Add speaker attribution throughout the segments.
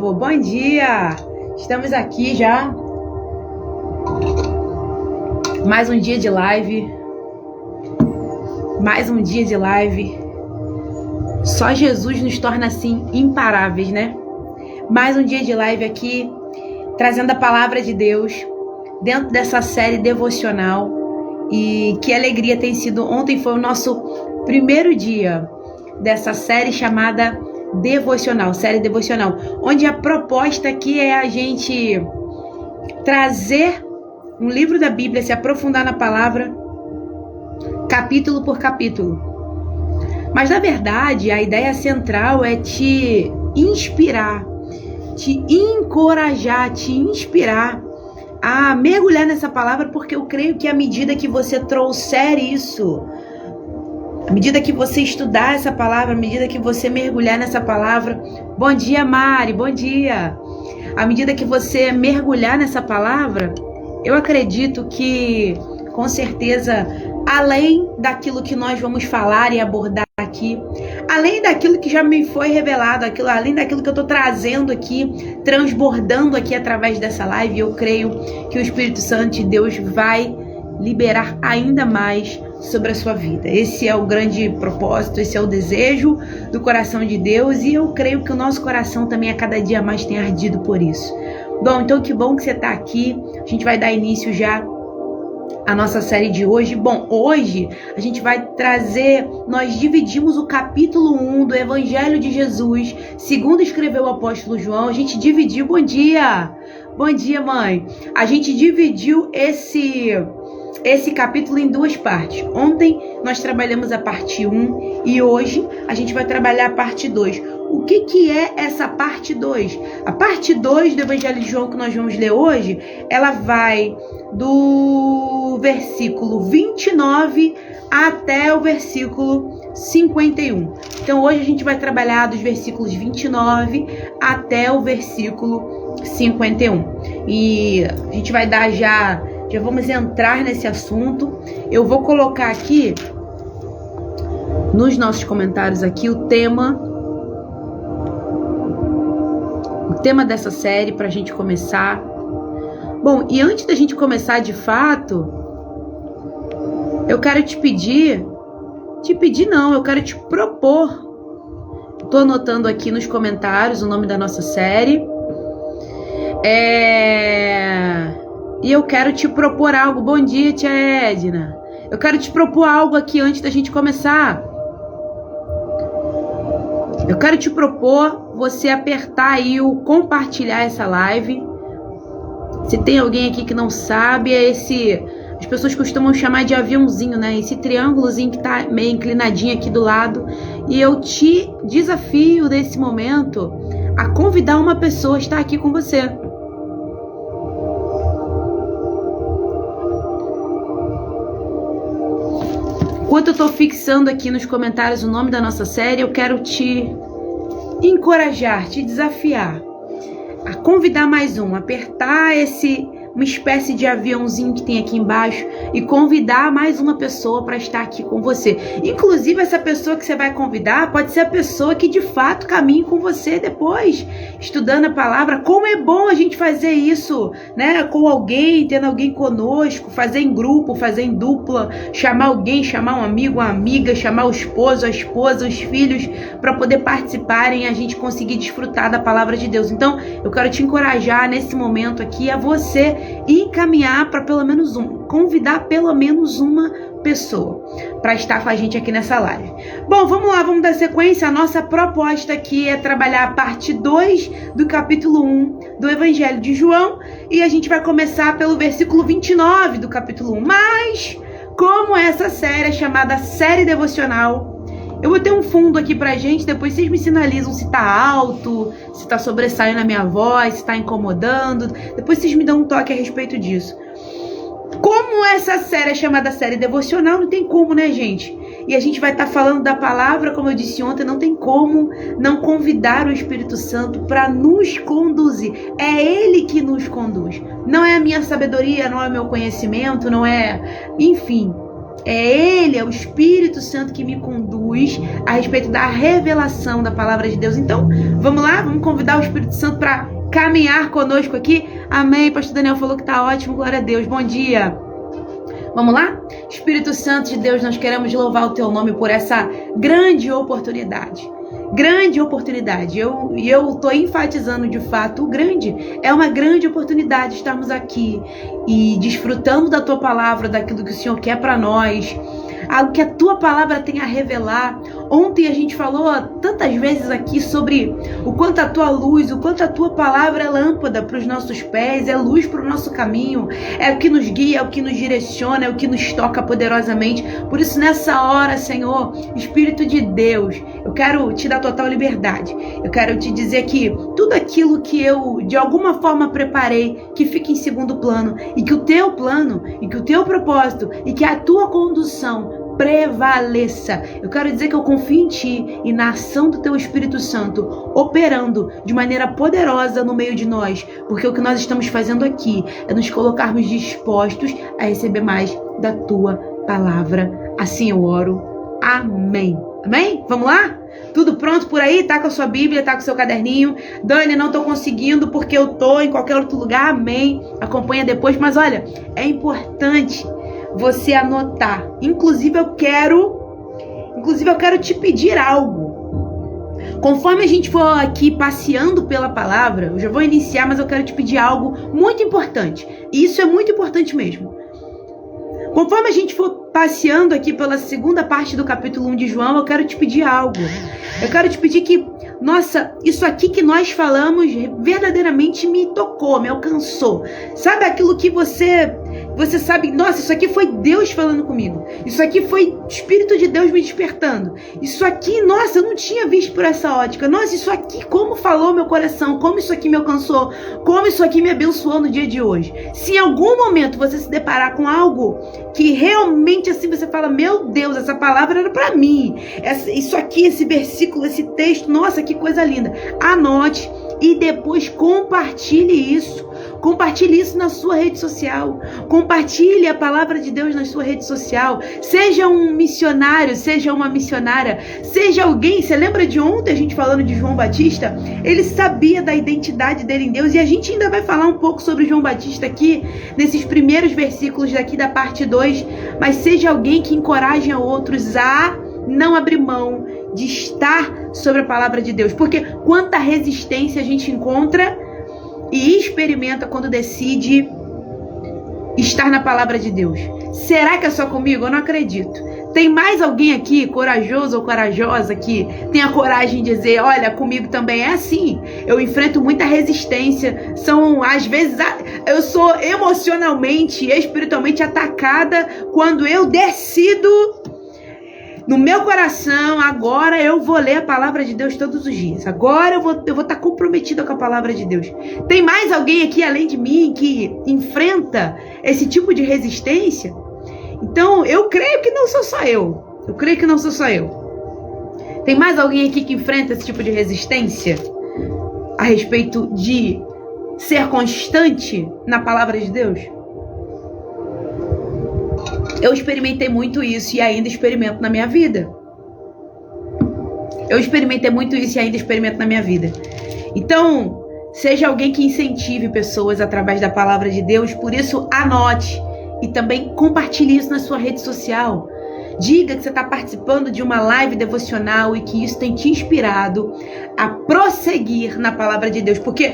Speaker 1: Bom dia! Estamos aqui já. Mais um dia de live. Só Jesus nos torna assim imparáveis, né? Mais um dia de live aqui, trazendo a palavra de Deus dentro dessa série devocional. E que alegria tem sido. Ontem foi o nosso primeiro dia dessa série chamada série devocional, onde a proposta aqui é a gente trazer um livro da Bíblia, se aprofundar na palavra, capítulo por capítulo. Mas na verdade, a ideia central é te inspirar, te encorajar, te inspirar a mergulhar nessa palavra, porque eu creio que à medida que você trouxer isso, à medida que você estudar essa palavra, à medida que você mergulhar nessa palavra, bom dia Mari, bom dia, à medida que você mergulhar nessa palavra, eu acredito que, com certeza, além daquilo que nós vamos falar e abordar aqui, além daquilo que já me foi revelado, além daquilo que eu estou trazendo aqui, transbordando aqui através dessa live, eu creio que o Espírito Santo de Deus vai liberar ainda mais sobre a sua vida. Esse é o grande propósito, esse é o desejo do coração de Deus, e eu creio que o nosso coração também a cada dia mais tem ardido por isso. Bom, então que bom que você está aqui. A gente vai dar início já à nossa série de hoje. Bom, hoje a gente vai trazer, nós dividimos o capítulo 1 do Evangelho de Jesus, segundo escreveu o apóstolo João. A gente dividiu, bom dia mãe, a gente dividiu esse capítulo em duas partes. Ontem nós trabalhamos a parte 1 e hoje a gente vai trabalhar a parte 2. O que é essa parte 2? A parte 2 do Evangelho de João que nós vamos ler hoje, ela vai do versículo 29 até o versículo 51. Então hoje a gente vai trabalhar dos versículos 29 até o versículo 51. E a gente vai dar já vamos entrar nesse assunto. Eu vou colocar aqui nos nossos comentários aqui o tema dessa série para a gente começar. Bom, e antes da gente começar de fato, eu quero eu quero te propor. Estou anotando aqui nos comentários o nome da nossa série. E eu quero te propor algo. Bom dia, tia Edna. Eu quero te propor algo aqui antes da gente começar. Eu quero te propor você apertar aí o compartilhar essa live. Se tem alguém aqui que não sabe, as pessoas costumam chamar de aviãozinho, né? Esse triângulozinho que tá meio inclinadinho aqui do lado. E eu te desafio nesse momento a convidar uma pessoa a estar aqui com você. Enquanto eu estou fixando aqui nos comentários o nome da nossa série, eu quero te encorajar, te desafiar a convidar mais um, apertar uma espécie de aviãozinho que tem aqui embaixo e convidar mais uma pessoa para estar aqui com você. Inclusive, essa pessoa que você vai convidar pode ser a pessoa que de fato caminhe com você depois, estudando a palavra. Como é bom a gente fazer isso, né? Com alguém, tendo alguém conosco, fazer em grupo, fazer em dupla, chamar alguém, chamar um amigo, uma amiga, chamar o esposo, a esposa, os filhos, para poder participarem e a gente conseguir desfrutar da palavra de Deus. Então, eu quero te encorajar nesse momento aqui a você encaminhar para convidar pelo menos uma pessoa para estar com a gente aqui nessa live. Bom, vamos lá, vamos dar sequência. A nossa proposta aqui é trabalhar a parte 2 do capítulo 1 do Evangelho de João, e a gente vai começar pelo versículo 29 do capítulo 1. Mas, como essa série é chamada série devocional, eu vou ter um fundo aqui pra gente, depois vocês me sinalizam se tá alto, se tá sobressaindo a minha voz, se tá incomodando. Depois vocês me dão um toque a respeito disso. Como essa série é chamada série devocional, não tem como, né, gente? E a gente vai estar falando da palavra, como eu disse ontem, não tem como não convidar o Espírito Santo para nos conduzir. É Ele que nos conduz. Não é a minha sabedoria, não é o meu conhecimento, não é... Enfim... É Ele, é o Espírito Santo que me conduz a respeito da revelação da palavra de Deus. Então, vamos lá? Vamos convidar o Espírito Santo para caminhar conosco aqui? Amém. Pastor Daniel falou que tá ótimo. Glória a Deus. Bom dia. Vamos lá? Espírito Santo de Deus, nós queremos louvar o Teu nome por essa grande oportunidade. Grande oportunidade. Eu estou enfatizando de fato o grande. É uma grande oportunidade estarmos aqui e desfrutando da Tua palavra, daquilo que o Senhor quer para nós, algo que a Tua palavra tem a revelar. Ontem a gente falou tantas vezes aqui sobre o quanto a Tua luz, o quanto a Tua palavra é lâmpada para os nossos pés, é luz para o nosso caminho, é o que nos guia, é o que nos direciona, é o que nos toca poderosamente. Por isso, nessa hora, Senhor, Espírito de Deus, eu quero Te dar total liberdade. Eu quero Te dizer que tudo aquilo que eu, de alguma forma, preparei, que fique em segundo plano, e que o Teu plano, e que o Teu propósito, e que a Tua condução prevaleça. Eu quero dizer que eu confio em Ti e na ação do Teu Espírito Santo, operando de maneira poderosa no meio de nós, porque o que nós estamos fazendo aqui é nos colocarmos dispostos a receber mais da Tua palavra. Assim eu oro. Amém. Amém? Vamos lá? Tudo pronto por aí? Tá com a sua Bíblia, tá com o seu caderninho? Dani, não tô conseguindo porque eu tô em qualquer outro lugar. Amém. Acompanha depois. Mas olha, é importante você anotar. Inclusive eu quero te pedir algo. Conforme a gente for aqui passeando pela palavra, eu já vou iniciar, mas eu quero te pedir algo muito importante. E isso é muito importante mesmo. Conforme a gente for passeando aqui pela segunda parte do capítulo 1 de João, eu quero te pedir algo. Eu quero te pedir que, nossa, isso aqui que nós falamos verdadeiramente me tocou, me alcançou. Sabe aquilo que você sabe, nossa, isso aqui foi Deus falando comigo. Isso aqui foi o Espírito de Deus me despertando. Isso aqui, nossa, eu não tinha visto por essa ótica. Nossa, isso aqui, como falou meu coração, como isso aqui me alcançou, como isso aqui me abençoou no dia de hoje. Se em algum momento você se deparar com algo que realmente assim você fala, meu Deus, essa palavra era para mim. Isso aqui, esse versículo, esse texto, nossa, que coisa linda. Anote e depois compartilhe isso. Compartilhe isso na sua rede social. Compartilhe a palavra de Deus na sua rede social. Seja um missionário, seja uma missionária, seja alguém. Você lembra de ontem a gente falando de João Batista? Ele sabia da identidade dele em Deus. E a gente ainda vai falar um pouco sobre João Batista aqui, nesses primeiros versículos daqui da parte 2. Mas seja alguém que encoraje a outros a não abrir mão de estar sobre a palavra de Deus. Porque quanta resistência a gente encontra e experimenta quando decide estar na palavra de Deus. Será que é só comigo? Eu não acredito. Tem mais alguém aqui, corajoso ou corajosa, que tem a coragem de dizer, olha, comigo também é assim. Eu enfrento muita resistência. Às vezes, eu sou emocionalmente e espiritualmente atacada quando eu decido no meu coração, agora eu vou ler a palavra de Deus todos os dias. Agora eu vou estar comprometida com a palavra de Deus. Tem mais alguém aqui além de mim que enfrenta esse tipo de resistência? Então, eu creio que não sou só eu. Eu creio que não sou só eu. Tem mais alguém aqui que enfrenta esse tipo de resistência a respeito de ser constante na palavra de Deus? Eu experimentei muito isso e ainda experimento na minha vida. Eu experimentei muito isso e ainda experimento na minha vida. Então, seja alguém que incentive pessoas através da palavra de Deus. Por isso, anote e também compartilhe isso na sua rede social. Diga que você está participando de uma live devocional e que isso tem te inspirado a prosseguir na palavra de Deus. Porque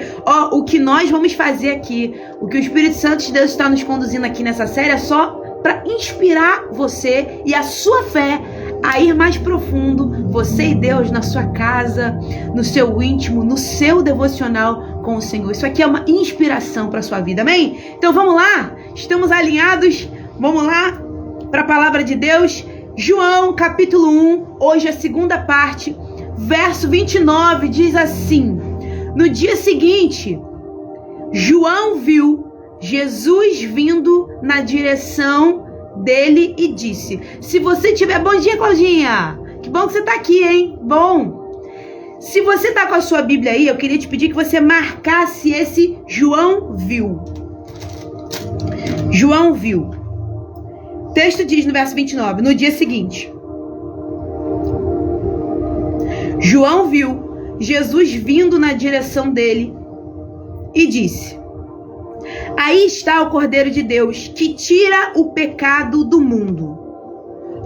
Speaker 1: o que nós vamos fazer aqui, o que o Espírito Santo de Deus está nos conduzindo aqui nessa série é só para inspirar você e a sua fé a ir mais profundo, você e Deus, na sua casa, no seu íntimo, no seu devocional com o Senhor. Isso aqui é uma inspiração para a sua vida, amém? Então vamos lá? Estamos alinhados? Vamos lá para a palavra de Deus? João, capítulo 1, hoje a segunda parte, verso 29, diz assim: no dia seguinte, João viu Jesus vindo na direção dele e disse: se você tiver... Bom dia, Claudinha! Que bom que você tá aqui, hein? Bom! Se você tá com a sua Bíblia aí, eu queria te pedir que você marcasse esse João viu. João viu. texto diz no verso 29, no dia seguinte, João viu Jesus vindo na direção dele e disse: aí está o Cordeiro de Deus que tira o pecado do mundo.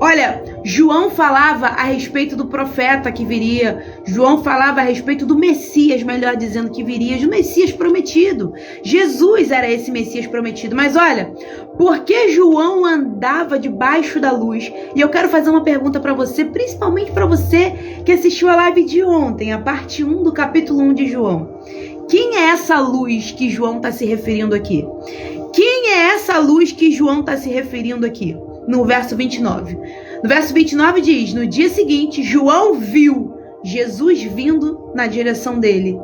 Speaker 1: Olha, João falava a respeito do profeta que viria. João falava a respeito do Messias, melhor dizendo, que viria, do Messias prometido. Jesus era esse Messias prometido. Mas olha, por que João andava debaixo da luz? E eu quero fazer uma pergunta para você, principalmente para você que assistiu a live de ontem, a parte 1 do capítulo 1 de João. Quem é essa luz que João está se referindo aqui? Quem é essa luz que João está se referindo aqui? No verso 29. No verso 29 diz: no dia seguinte, João viu Jesus vindo na direção dele.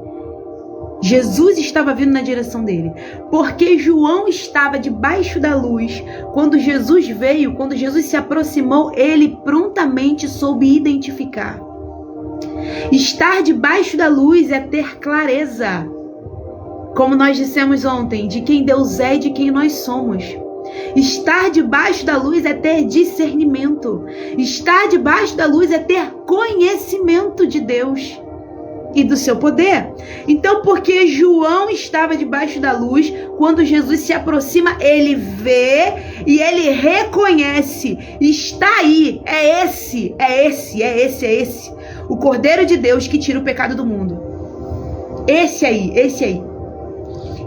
Speaker 1: Jesus estava vindo na direção dele. Porque João estava debaixo da luz. Quando Jesus veio, quando Jesus se aproximou, ele prontamente soube identificar. Estar debaixo da luz é ter clareza. Como nós dissemos ontem, de quem Deus é e de quem nós somos. Estar debaixo da luz é ter discernimento. Estar debaixo da luz é ter conhecimento de Deus e do seu poder. Então, porque João estava debaixo da luz, quando Jesus se aproxima, ele vê e ele reconhece. Está aí, é esse. O Cordeiro de Deus que tira o pecado do mundo. Esse aí.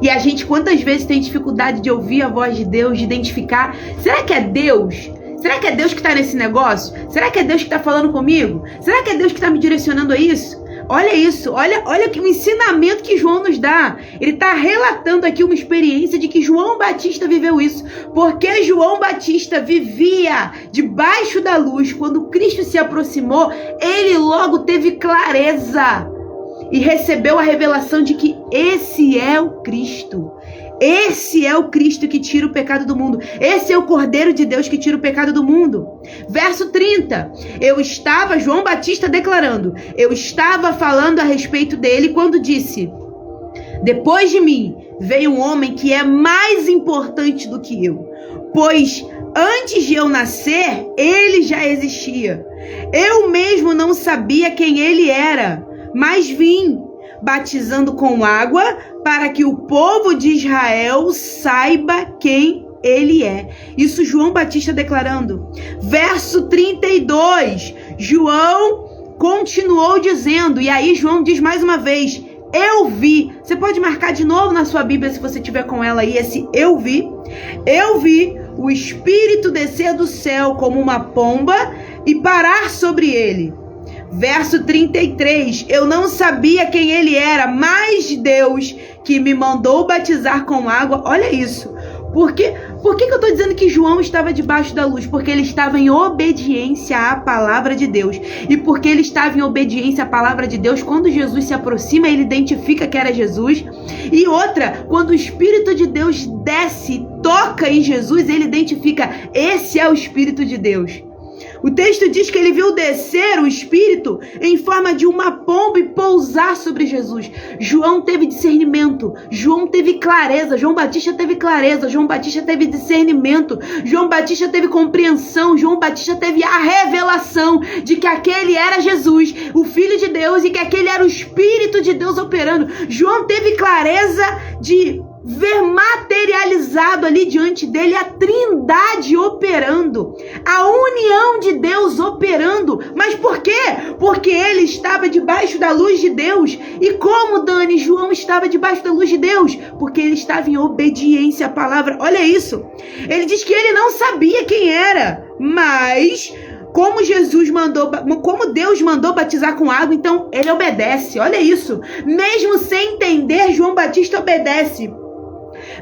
Speaker 1: E a gente quantas vezes tem dificuldade de ouvir a voz de Deus, de identificar. Será que é Deus? Será que é Deus que está nesse negócio? Será que é Deus que está falando comigo? Será que é Deus que está me direcionando a isso? Olha isso, olha o ensinamento que João nos dá. Ele está relatando aqui uma experiência de que João Batista viveu isso. Porque João Batista vivia debaixo da luz. Quando Cristo se aproximou, ele logo teve clareza. E recebeu a revelação de que esse é o Cristo. Esse é o Cristo que tira o pecado do mundo. Esse é o Cordeiro de Deus que tira o pecado do mundo. Verso 30. João Batista declarando, eu estava falando a respeito dele quando disse: depois de mim veio um homem que é mais importante do que eu. Pois antes de eu nascer, ele já existia. Eu mesmo não sabia quem ele era. Mas vim batizando com água para que o povo de Israel saiba quem ele é. Isso João Batista declarando. Verso 32. João continuou dizendo, e aí João diz mais uma vez, eu vi. Você pode marcar de novo na sua Bíblia se você tiver com ela aí, esse eu vi. Eu vi o Espírito descer do céu como uma pomba e parar sobre ele. Verso 33, eu não sabia quem ele era, mas Deus que me mandou batizar com água. Olha isso. Por que eu estou dizendo que João estava debaixo da luz? Porque ele estava em obediência à palavra de Deus. E porque ele estava em obediência à palavra de Deus, quando Jesus se aproxima, ele identifica que era Jesus. E outra, quando o Espírito de Deus desce, toca em Jesus, ele identifica, esse é o Espírito de Deus. O texto diz que ele viu descer o Espírito em forma de uma pomba e pousar sobre Jesus. João teve discernimento, João teve clareza, João Batista teve clareza, João Batista teve discernimento, João Batista teve compreensão, João Batista teve a revelação de que aquele era Jesus, o Filho de Deus, e que aquele era o Espírito de Deus operando. João teve clareza de ver materializado ali diante dele a Trindade operando, a união de Deus operando. Mas por quê? Porque ele estava debaixo da luz de Deus. E como, Dani, João estava debaixo da luz de Deus? Porque ele estava em obediência à palavra. Olha isso. Ele diz que ele não sabia quem era, mas como Deus mandou batizar com água, então ele obedece. Olha isso. Mesmo sem entender, João Batista obedece.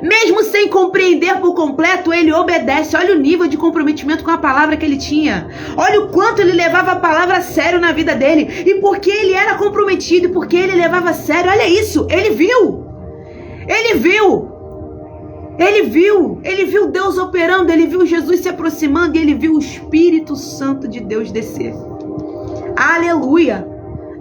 Speaker 1: Mesmo sem compreender por completo, ele obedece. Olha o nível de comprometimento com a palavra que ele tinha. Olha o quanto ele levava a palavra a sério na vida dele. E porque ele era comprometido, e porque ele levava a sério, olha isso, ele viu. Ele viu Deus operando, ele viu Jesus se aproximando e ele viu o Espírito Santo de Deus descer. Aleluia,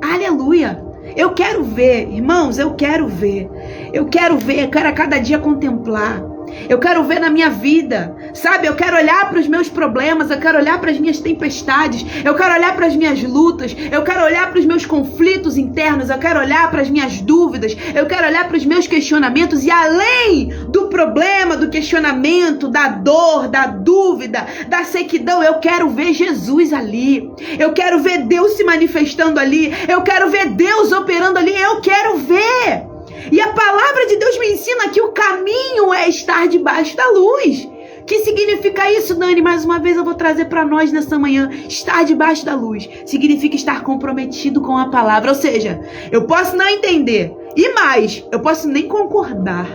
Speaker 1: aleluia. Eu quero ver, irmãos, eu quero a cada dia contemplar. Eu quero ver na minha vida, sabe? Eu quero olhar para os meus problemas, eu quero olhar para as minhas tempestades, eu quero olhar para as minhas lutas, eu quero olhar para os meus conflitos internos, eu quero olhar para as minhas dúvidas, eu quero olhar para os meus questionamentos e além do problema, do questionamento, da dor, da dúvida, da sequidão, eu quero ver Jesus ali, eu quero ver Deus se manifestando ali, eu quero ver Deus operando ali, eu quero ver. E a palavra de Deus me ensina que o caminho é estar debaixo da luz. Que significa isso, Dani? Mais uma vez eu vou trazer para nós nessa manhã. Estar debaixo da luz significa estar comprometido com a palavra. Ou seja, eu posso não entender. E mais, eu posso nem concordar.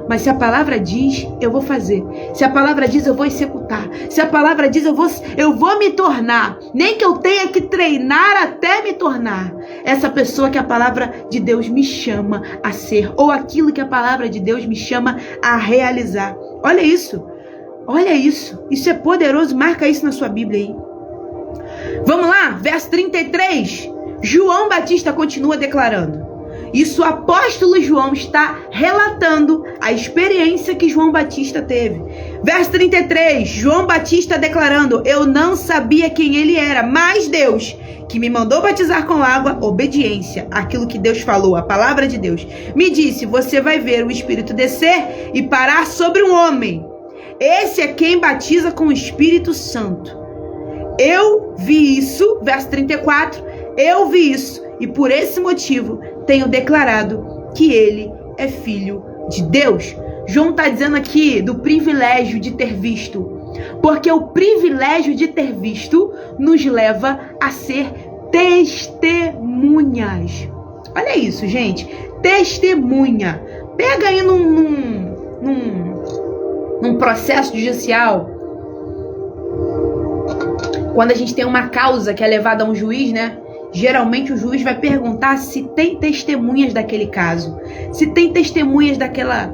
Speaker 1: Mas se a palavra diz, eu vou fazer. Se a palavra diz, eu vou executar. Se a palavra diz, eu vou me tornar. Nem que eu tenha que treinar até me tornar essa pessoa que a palavra de Deus me chama a ser. Ou aquilo que a palavra de Deus me chama a realizar. Olha isso. Olha isso. Isso é poderoso. Marca isso na sua Bíblia aí. Vamos lá. Verso 33. João Batista continua declarando. Isso o apóstolo João está relatando a experiência que João Batista teve. Verso 33, João Batista declarando: eu não sabia quem ele era, mas Deus, que me mandou batizar com água, obediência, aquilo que Deus falou, a palavra de Deus, me disse: você vai ver o Espírito descer e parar sobre um homem. Esse é quem batiza com o Espírito Santo. Eu vi isso, verso 34, eu vi isso, e por esse motivo tenho declarado que ele é filho de Deus. João está dizendo aqui do privilégio de ter visto, porque o privilégio de ter visto nos leva a ser testemunhas. Olha isso, gente, testemunha. Pega aí num processo judicial, quando a gente tem uma causa que é levada a um juiz, né? Geralmente o juiz vai perguntar se tem testemunhas daquele caso, se tem testemunhas daquela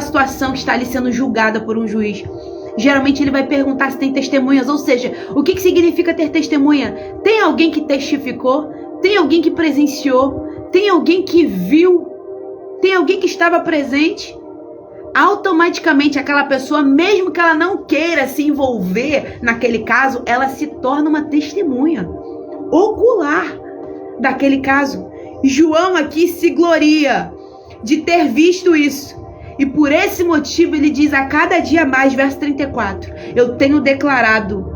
Speaker 1: situação que está ali sendo julgada por um juiz. Geralmente ele vai perguntar se tem testemunhas, ou seja, o que significa ter testemunha? Tem alguém que testificou? Tem alguém que presenciou? Tem alguém que viu? Tem alguém que estava presente? Automaticamente aquela pessoa, mesmo que ela não queira se envolver naquele caso, ela se torna uma testemunha ocular daquele caso. João aqui se gloria de ter visto isso. E por esse motivo ele diz a cada dia mais, verso 34, eu tenho declarado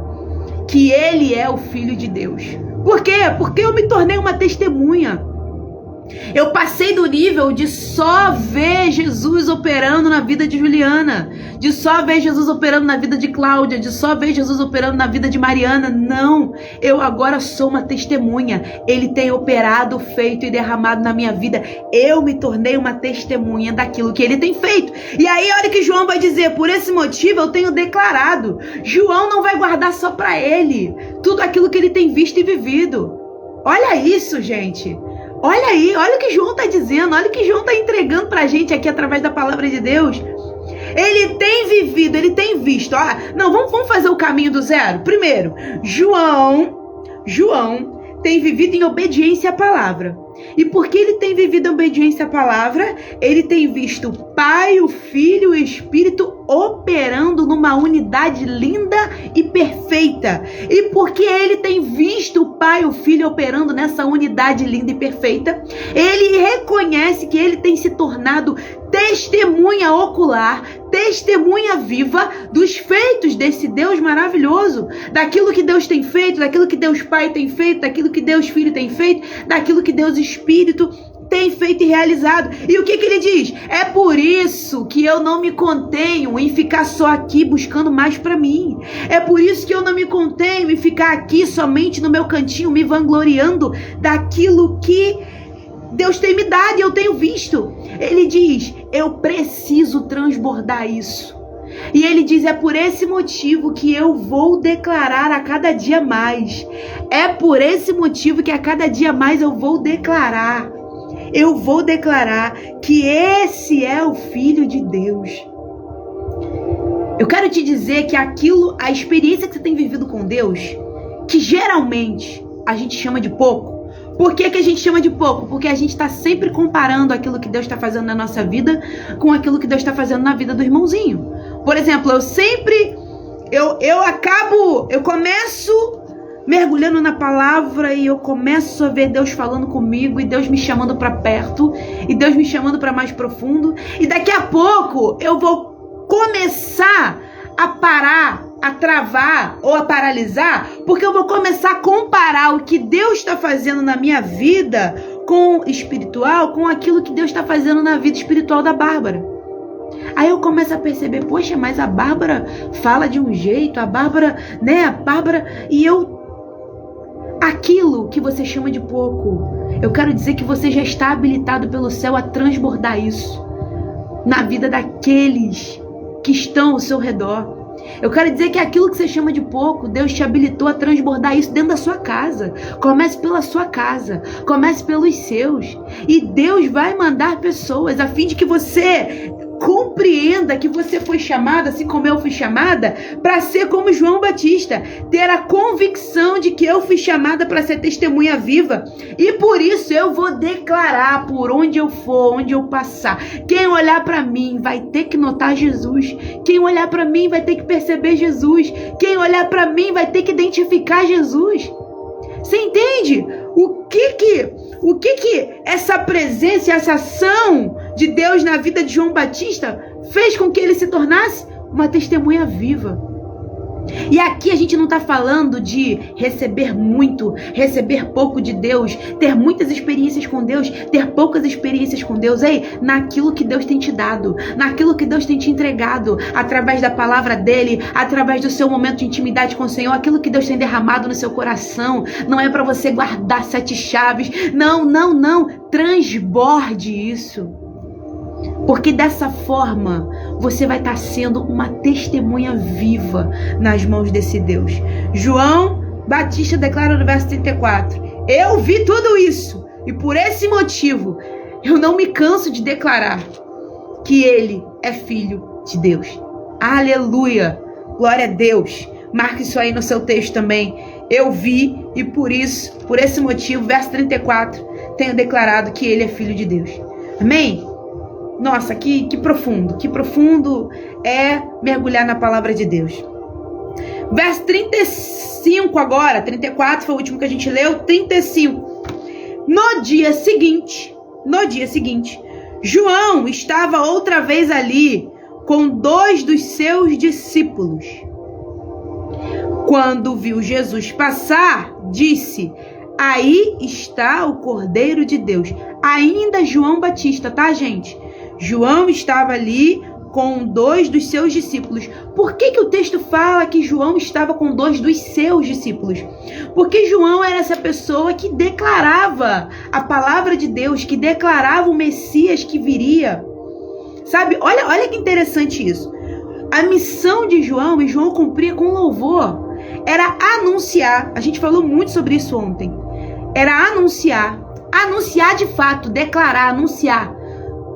Speaker 1: que ele é o Filho de Deus. Por quê? Porque eu me tornei uma testemunha. Eu passei do nível de só ver Jesus operando na vida de Juliana, de só ver Jesus operando na vida de Cláudia, de só ver Jesus operando na vida de Mariana. Não, eu agora sou uma testemunha. Ele tem operado, feito e derramado na minha vida. Eu me tornei uma testemunha daquilo que ele tem feito. E aí olha o que João vai dizer: por esse motivo eu tenho declarado. João não vai guardar só para ele tudo aquilo que ele tem visto e vivido. Olha isso, gente. Olha aí, olha o que João está dizendo, olha o que João está entregando para a gente aqui através da palavra de Deus. Ele tem vivido, ele tem visto. Não, vamos fazer o caminho do zero. Primeiro, João tem vivido em obediência à palavra. E porque ele tem vivido em obediência à palavra, ele tem visto o Pai, o Filho e o Espírito operando numa unidade linda e perfeita. E porque ele tem visto o Pai e o Filho operando nessa unidade linda e perfeita, ele reconhece que ele tem se tornado testemunha ocular, testemunha viva dos feitos desse Deus maravilhoso, daquilo que Deus tem feito, daquilo que Deus Pai tem feito, daquilo que Deus Filho tem feito, daquilo que Deus Espírito tem feito e realizado. E o que ele diz? É por isso que eu não me contenho em ficar só aqui buscando mais para mim. É por isso que eu não me contenho em ficar aqui somente no meu cantinho me vangloriando daquilo que Deus tem me dado e eu tenho visto. Ele diz: eu preciso transbordar isso. E ele diz: é por esse motivo que eu vou declarar a cada dia mais. É por esse motivo que a cada dia mais eu vou declarar. Eu vou declarar que esse é o Filho de Deus. Eu quero te dizer que a experiência que você tem vivido com Deus, que geralmente a gente chama de pouco, Por que a gente chama de pouco? Porque a gente está sempre comparando aquilo que Deus está fazendo na nossa vida com aquilo que Deus está fazendo na vida do irmãozinho. Por exemplo, eu começo mergulhando na palavra e eu começo a ver Deus falando comigo e Deus me chamando para perto e Deus me chamando para mais profundo, e daqui a pouco eu vou começar a parar, a travar ou a paralisar, porque eu vou começar a comparar o que Deus está fazendo na minha vida com espiritual, com aquilo que Deus está fazendo na vida espiritual da Bárbara. Aí eu começo a perceber, poxa, mas a Bárbara fala de um jeito, a Bárbara, e aquilo que você chama de pouco, eu quero dizer que você já está habilitado pelo céu a transbordar isso na vida daqueles que estão ao seu redor. Eu quero dizer que aquilo que você chama de pouco, Deus te habilitou a transbordar isso dentro da sua casa. Comece pela sua casa, comece pelos seus, e Deus vai mandar pessoas a fim de que você compreenda que você foi chamada, assim como eu fui chamada, para ser como João Batista, ter a convicção de que eu fui chamada para ser testemunha viva, e por isso eu vou declarar por onde eu for, onde eu passar. Quem olhar para mim vai ter que notar Jesus, quem olhar para mim vai ter que perceber Jesus, quem olhar para mim vai ter que identificar Jesus. Você entende? O que essa presença, essa ação de Deus na vida de João Batista fez com que ele se tornasse uma testemunha viva? E aqui a gente não está falando de receber muito, receber pouco de Deus, ter muitas experiências com Deus, ter poucas experiências com Deus. Naquilo que Deus tem te dado, naquilo que Deus tem te entregado, através da palavra dele, através do seu momento de intimidade com o Senhor, aquilo que Deus tem derramado no seu coração. Não é para você guardar 7 chaves, não, transborde isso. Porque dessa forma você vai estar sendo uma testemunha viva nas mãos desse Deus. João Batista declara no verso 34: eu vi tudo isso e por esse motivo eu não me canso de declarar que ele é filho de Deus. Aleluia, glória a Deus. Marque isso aí no seu texto também. Eu vi e por esse motivo, verso 34, tenho declarado que ele é filho de Deus. Amém? Nossa, que profundo é mergulhar na palavra de Deus. Verso 35 agora, 34 foi o último que a gente leu, 35. No dia seguinte, João estava outra vez ali com 2 dos seus discípulos. Quando viu Jesus passar, disse: aí está o Cordeiro de Deus. Ainda João Batista, tá, gente? João estava ali com 2 dos seus discípulos. Por que o texto fala que João estava com 2 dos seus discípulos? Porque João era essa pessoa que declarava a palavra de Deus, que declarava o Messias que viria. Sabe, olha que interessante isso. A missão de João, e João cumpria com louvor, era anunciar. A gente falou muito sobre isso ontem. Era anunciar de fato, declarar, anunciar,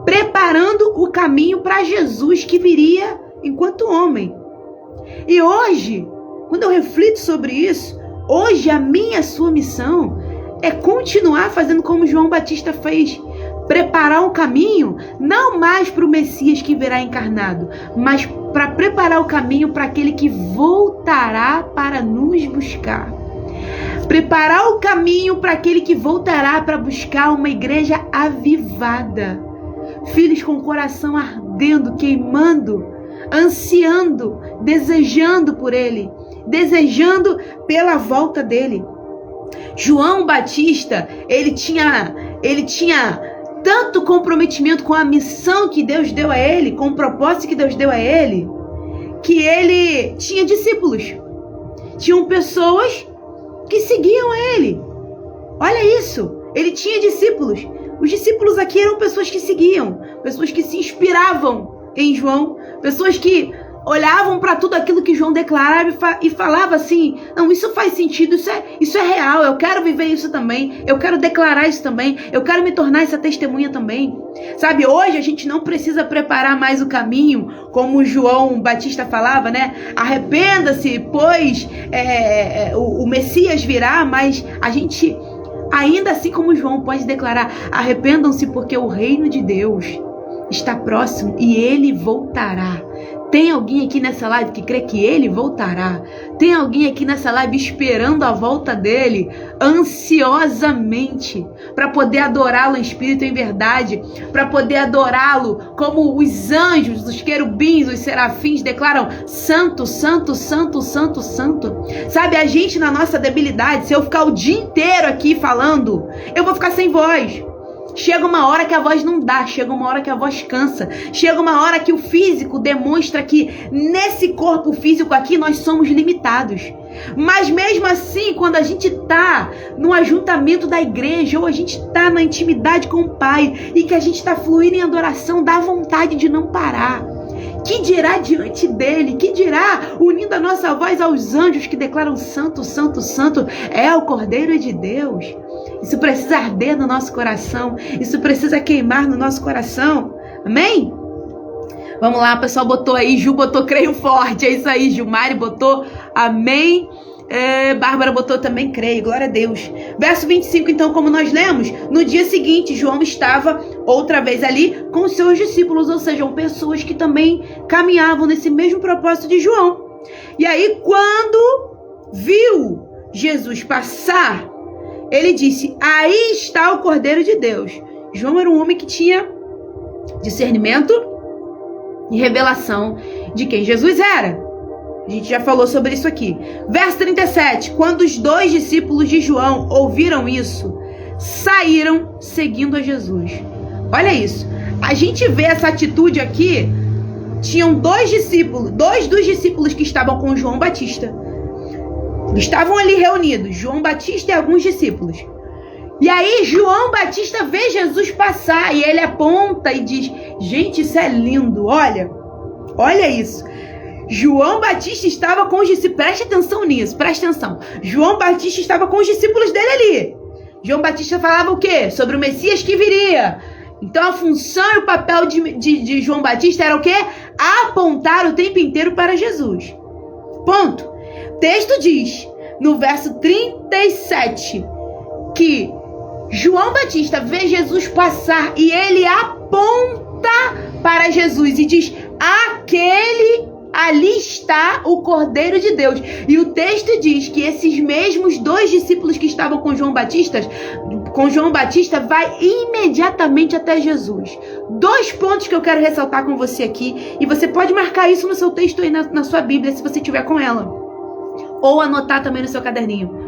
Speaker 1: preparando o caminho para Jesus que viria enquanto homem. E hoje, quando eu reflito sobre isso, hoje a minha, a sua missão é continuar fazendo como João Batista fez, preparar o caminho, não mais para o Messias que virá encarnado, mas para preparar o caminho para aquele que voltará para nos buscar. Preparar o caminho para aquele que voltará para buscar uma igreja avivada. Filhos com o coração ardendo, queimando, ansiando, desejando por ele, desejando pela volta dele. João Batista, ele tinha tanto comprometimento com a missão que Deus deu a ele, com o propósito que Deus deu a ele, que ele tinha discípulos. Tinham pessoas que seguiam ele. Olha isso, ele tinha discípulos. Os discípulos aqui eram pessoas que seguiam, pessoas que se inspiravam em João, pessoas que olhavam para tudo aquilo que João declarava e falava assim: não, isso faz sentido, isso é real, eu quero viver isso também, eu quero declarar isso também, eu quero me tornar essa testemunha também. Sabe, hoje a gente não precisa preparar mais o caminho, como João Batista falava, né? Arrependa-se, pois o Messias virá, mas a gente ainda assim como João pode declarar: arrependam-se porque o reino de Deus está próximo e ele voltará. Tem alguém aqui nessa live que crê que ele voltará? Tem alguém aqui nessa live esperando a volta dele ansiosamente para poder adorá-lo em espírito e em verdade, para poder adorá-lo como os anjos, os querubins, os serafins declaram: santo, santo, santo, santo, santo. Sabe, a gente na nossa debilidade, se eu ficar o dia inteiro aqui falando, eu vou ficar sem voz. Chega uma hora que a voz não dá, chega uma hora que a voz cansa, chega uma hora que o físico demonstra que nesse corpo físico aqui nós somos limitados. Mas mesmo assim, quando a gente tá no ajuntamento da igreja, ou a gente tá na intimidade com o Pai, e que a gente tá fluindo em adoração, dá vontade de não parar. Que dirá diante dele? Que dirá unindo a nossa voz aos anjos que declaram: santo, santo, santo é o Cordeiro de Deus. Isso precisa arder no nosso coração. Isso precisa queimar no nosso coração. Amém? Vamos lá, o pessoal botou aí. Ju botou creio forte. É isso aí. Gilmari botou amém. Bárbara botou também creio. Glória a Deus. Verso 25, então, como nós lemos, no dia seguinte, João estava outra vez ali com os seus discípulos, ou seja, pessoas que também caminhavam nesse mesmo propósito de João. E aí, quando viu Jesus passar, ele disse: aí está o Cordeiro de Deus. João era um homem que tinha discernimento e revelação de quem Jesus era. A gente já falou sobre isso aqui. Verso 37. Quando os 2 discípulos de João ouviram isso, saíram seguindo a Jesus. Olha isso. A gente vê essa atitude aqui. Tinham 2 discípulos, 2 dos discípulos que estavam com João Batista. Estavam ali reunidos, João Batista e alguns discípulos. E aí João Batista vê Jesus passar e ele aponta e diz: gente, isso é lindo, olha isso. João Batista estava com os discípulos, preste atenção nisso, preste atenção. João Batista estava com os discípulos dele ali. João Batista falava o quê? Sobre o Messias que viria. Então a função e o papel de João Batista era o quê? Apontar o tempo inteiro para Jesus. Ponto. O texto diz, no verso 37, que João Batista vê Jesus passar e ele aponta para Jesus e diz: ali está o Cordeiro de Deus. E o texto diz que esses mesmos 2 discípulos que estavam com João Batista vai imediatamente até Jesus. 2 pontos que eu quero ressaltar com você aqui, e você pode marcar isso no seu texto aí na sua Bíblia, se você tiver com ela, ou anotar também no seu caderninho.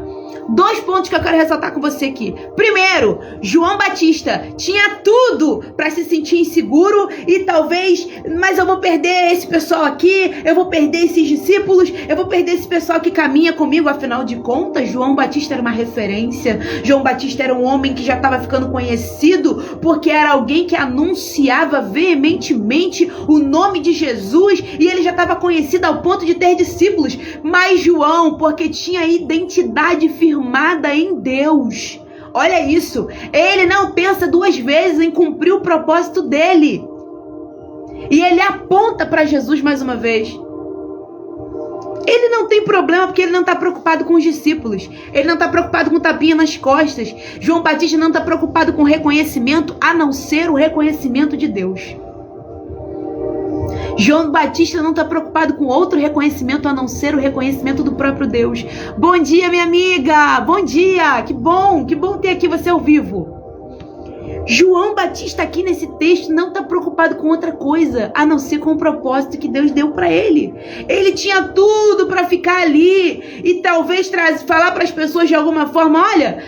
Speaker 1: 2 pontos que eu quero ressaltar com você aqui. Primeiro, João Batista tinha tudo para se sentir inseguro e talvez, mas eu vou perder esse pessoal aqui, eu vou perder esses discípulos, eu vou perder esse pessoal que caminha comigo. Afinal de contas, João Batista era uma referência. João Batista era um homem que já estava ficando conhecido porque era alguém que anunciava veementemente o nome de Jesus e ele já estava conhecido ao ponto de ter discípulos. Mas João, porque tinha identidade firmada em Deus. Olha isso. Ele não pensa 2 vezes em cumprir o propósito dele. E ele aponta para Jesus mais uma vez. Ele não tem problema porque ele não está preocupado com os discípulos. Ele não está preocupado com tapinha nas costas. João Batista não está preocupado com reconhecimento a não ser o reconhecimento de Deus. João Batista não está preocupado com outro reconhecimento a não ser o reconhecimento do próprio Deus. Bom dia, minha amiga! Bom dia! Que bom ter aqui você ao vivo. João Batista aqui nesse texto não está preocupado com outra coisa a não ser com o propósito que Deus deu para ele. Ele tinha tudo para ficar ali e talvez falar para as pessoas de alguma forma: olha,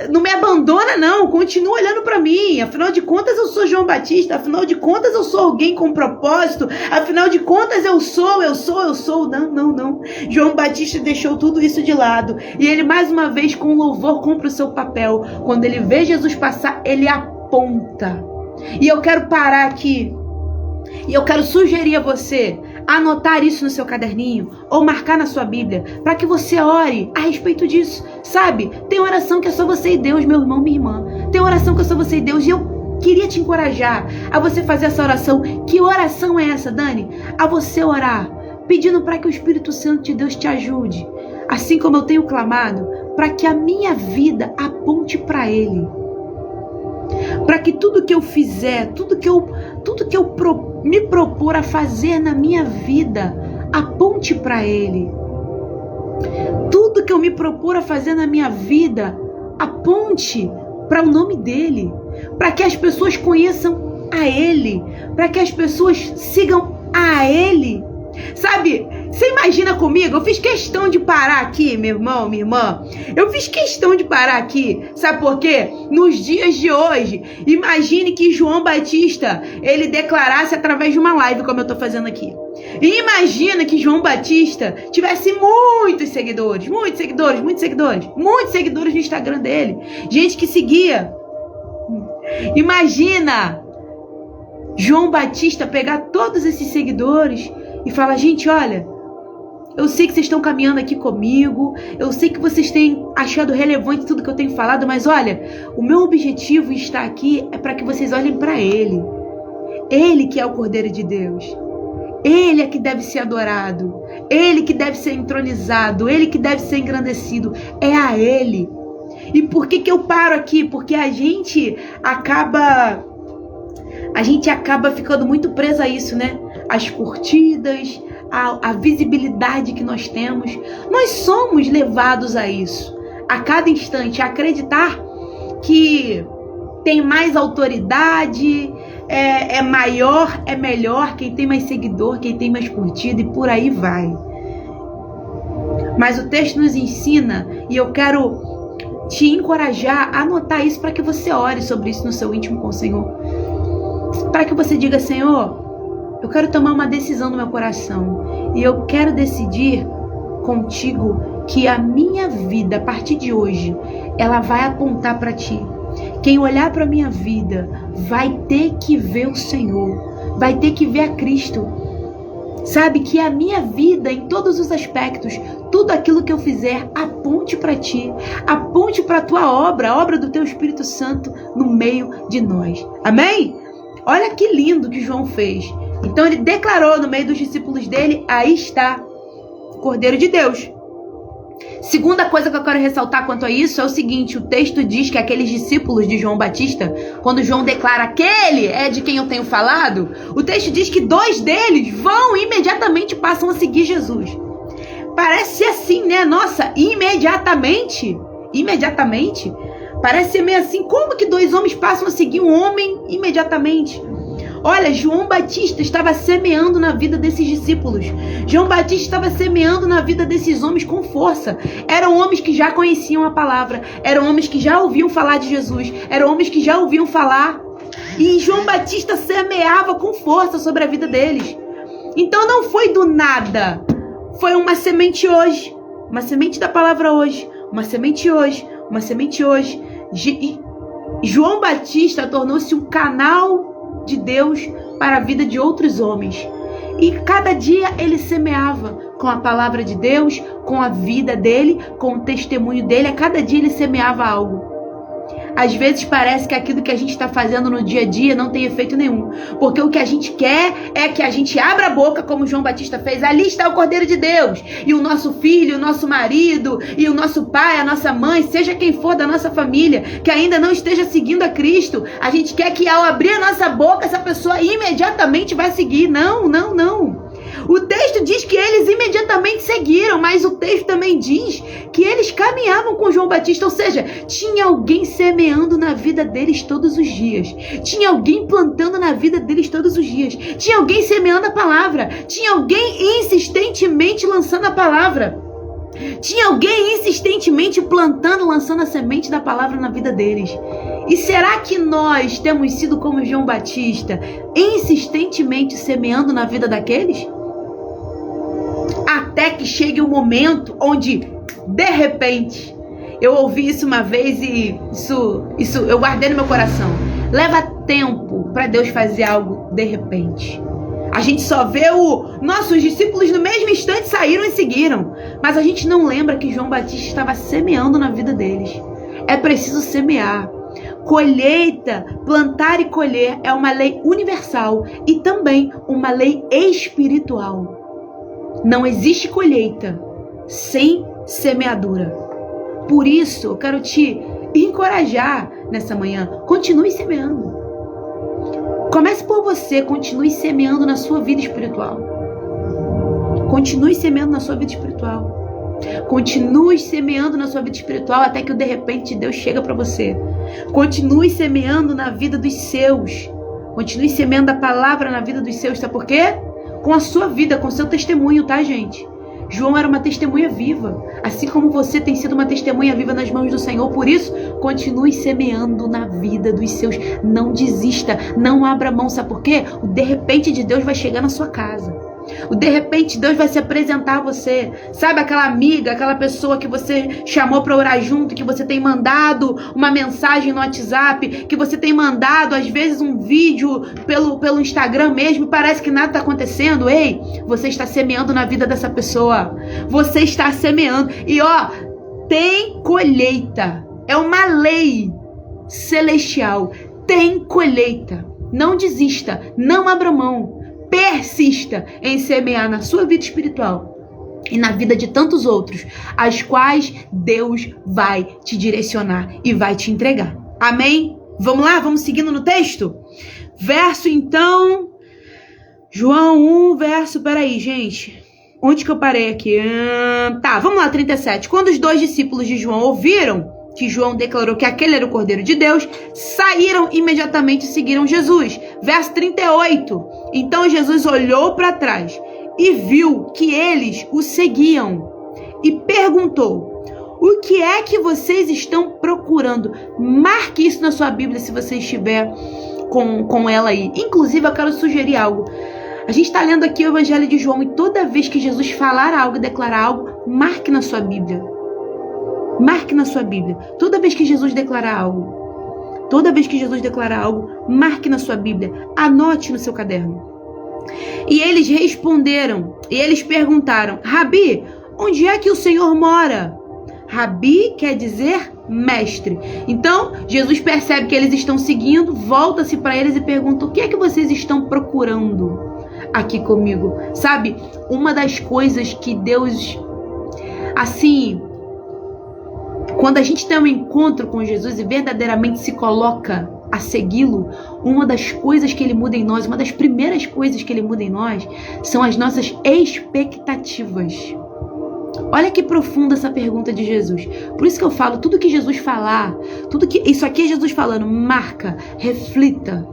Speaker 1: não me abandona não, continua olhando para mim, afinal de contas eu sou João Batista, afinal de contas eu sou alguém com propósito, afinal de contas eu sou. Não. João Batista deixou tudo isso de lado e ele mais uma vez com louvor cumpre o seu papel. Quando ele vê Jesus passar, ele aponta. E eu quero parar aqui e eu quero sugerir a você anotar isso no seu caderninho ou marcar na sua Bíblia para que você ore a respeito disso. Sabe, tem oração que é só você e Deus, meu irmão, minha irmã. Tem oração que é só você e Deus, e eu queria te encorajar a você fazer essa oração. Que oração é essa, Dani? A você orar pedindo para que o Espírito Santo de Deus te ajude. Assim como eu tenho clamado, para que a minha vida aponte para Ele. Para que tudo que eu fizer, tudo que eu me propor a fazer na minha vida, aponte para Ele. Tudo que eu me propor a fazer na minha vida, aponte para o nome dEle. Para que as pessoas conheçam a Ele. Para que as pessoas sigam a Ele. Sabe, você imagina comigo? Eu fiz questão de parar aqui, meu irmão, minha irmã. Eu fiz questão de parar aqui. Sabe por quê? Nos dias de hoje, imagine que João Batista, ele declarasse através de uma live, como eu tô fazendo aqui. E imagina que João Batista tivesse muitos seguidores no Instagram dele. Gente que seguia. Imagina João Batista pegar todos esses seguidores e falar: gente, olha, eu sei que vocês estão caminhando aqui comigo, eu sei que vocês têm achado relevante tudo que eu tenho falado, mas olha, o meu objetivo estar aqui é para que vocês olhem para Ele. Ele que é o Cordeiro de Deus. Ele é que deve ser adorado. Ele que deve ser entronizado. Ele que deve ser engrandecido. É a Ele. E por que eu paro aqui? Porque a gente acaba ficando muito preso a isso, né? As curtidas, a visibilidade que nós temos. Nós somos levados a isso. A cada instante, a acreditar que tem mais autoridade, é maior, é melhor, quem tem mais seguidor, quem tem mais curtida, e por aí vai. Mas o texto nos ensina, e eu quero te encorajar a anotar isso para que você ore sobre isso no seu íntimo com o Senhor. Para que você diga: Senhor, eu quero tomar uma decisão no meu coração, e eu quero decidir contigo que a minha vida, a partir de hoje, ela vai apontar para Ti. Quem olhar para a minha vida vai ter que ver o Senhor, vai ter que ver a Cristo. Sabe, que a minha vida, em todos os aspectos, tudo aquilo que eu fizer, aponte para Ti, aponte para a Tua obra, a obra do Teu Espírito Santo no meio de nós. Amém? Olha que lindo que João fez. Então ele declarou no meio dos discípulos dele: aí está o Cordeiro de Deus. Segunda coisa que eu quero ressaltar quanto a isso é o seguinte: o texto diz que aqueles discípulos de João Batista, quando João declara aquele é de quem eu tenho falado, o texto diz que 2 deles vão imediatamente, passam a seguir Jesus. Parece assim, né? Nossa, imediatamente. Parece ser meio assim: como que 2 homens passam a seguir um homem imediatamente? Olha, João Batista estava semeando na vida desses discípulos. João Batista estava semeando na vida desses homens com força. Eram homens que já conheciam a palavra. Eram homens que já ouviam falar de Jesus. Eram homens que já ouviam falar. E João Batista semeava com força sobre a vida deles. Então não foi do nada. Foi uma semente hoje. Uma semente da palavra hoje. Uma semente hoje. Uma semente hoje. João Batista tornou-se um canal de Deus para a vida de outros homens. E cada dia ele semeava com a palavra de Deus, com a vida dele, com o testemunho dele. A cada dia ele semeava algo. Às vezes parece que aquilo que a gente está fazendo no dia a dia não tem efeito nenhum. Porque o que a gente quer é que a gente abra a boca, como João Batista fez. Ali está o Cordeiro de Deus. E o nosso filho, o nosso marido, e o nosso pai, a nossa mãe, seja quem for da nossa família, que ainda não esteja seguindo a Cristo, a gente quer que ao abrir a nossa boca, essa pessoa imediatamente vai seguir. Não. O texto diz que eles imediatamente seguiram, mas o texto também diz que eles caminhavam com João Batista, ou seja, tinha alguém semeando na vida deles todos os dias, tinha alguém plantando na vida deles todos os dias, tinha alguém semeando a palavra, tinha alguém insistentemente lançando a palavra, tinha alguém insistentemente plantando, lançando a semente da palavra na vida deles. E será que nós temos sido como João Batista, insistentemente semeando na vida daqueles? Até que chegue um momento onde, de repente, eu ouvi isso uma vez e isso eu guardei no meu coração. Leva tempo para Deus fazer algo de repente. A gente só vê nossos discípulos no mesmo instante saíram e seguiram. Mas a gente não lembra que João Batista estava semeando na vida deles. É preciso semear. Colheita, plantar e colher é uma lei universal e também uma lei espiritual. Não existe colheita sem semeadura. Por isso, eu quero te encorajar nessa manhã. Continue semeando. Comece por você, continue semeando na sua vida espiritual. Continue semeando na sua vida espiritual. Continue semeando na sua vida espiritual até que o de repente de Deus chega para você. Continue semeando na vida dos seus. Continue semeando a palavra na vida dos seus. Sabe por quê? Com a sua vida, com o seu testemunho, tá, gente? João era uma testemunha viva, assim como você tem sido uma testemunha viva nas mãos do Senhor. Por isso, continue semeando na vida dos seus. Não desista, não abra mão. Sabe por quê? O de repente de Deus vai chegar na sua casa. O de repente Deus vai se apresentar a você. Sabe aquela amiga, aquela pessoa que você chamou para orar junto, que você tem mandado uma mensagem no WhatsApp, que você tem mandado às vezes um vídeo pelo Instagram mesmo e parece que nada está acontecendo. Ei, você está semeando na vida dessa pessoa. Você está semeando. E tem colheita. É uma lei celestial. Tem colheita. Não desista, não abra mão. Persista em semear na sua vida espiritual e na vida de tantos outros, as quais Deus vai te direcionar e vai te entregar. Amém? Vamos lá? Vamos seguindo no texto? Verso então, João 1, verso, peraí, gente. Onde que eu parei aqui? Tá, vamos lá, 37. Quando os 2 discípulos de João ouviram que João declarou que aquele era o Cordeiro de Deus, saíram imediatamente e seguiram Jesus. Verso 38. Então Jesus olhou para trás e viu que eles o seguiam e perguntou: o que é que vocês estão procurando? Marque isso na sua Bíblia se você estiver com ela aí. Inclusive, eu quero sugerir algo. A gente está lendo aqui o Evangelho de João e toda vez que Jesus falar algo e declarar algo, marque na sua Bíblia. Marque na sua Bíblia. Toda vez que Jesus declarar algo, marque na sua Bíblia. Anote no seu caderno. E eles responderam, e eles perguntaram: Rabi, onde é que o Senhor mora? Rabi quer dizer mestre. Então, Jesus percebe que eles estão seguindo, volta-se para eles e pergunta: o que é que vocês estão procurando aqui comigo? Sabe, uma das coisas que Deus, assim, quando a gente tem um encontro com Jesus e verdadeiramente se coloca a segui-lo, uma das coisas que ele muda em nós, uma das primeiras coisas que ele muda em nós, são as nossas expectativas. Olha que profunda essa pergunta de Jesus. Por isso que eu falo, tudo que Jesus falar, isso aqui é Jesus falando, marca, reflita.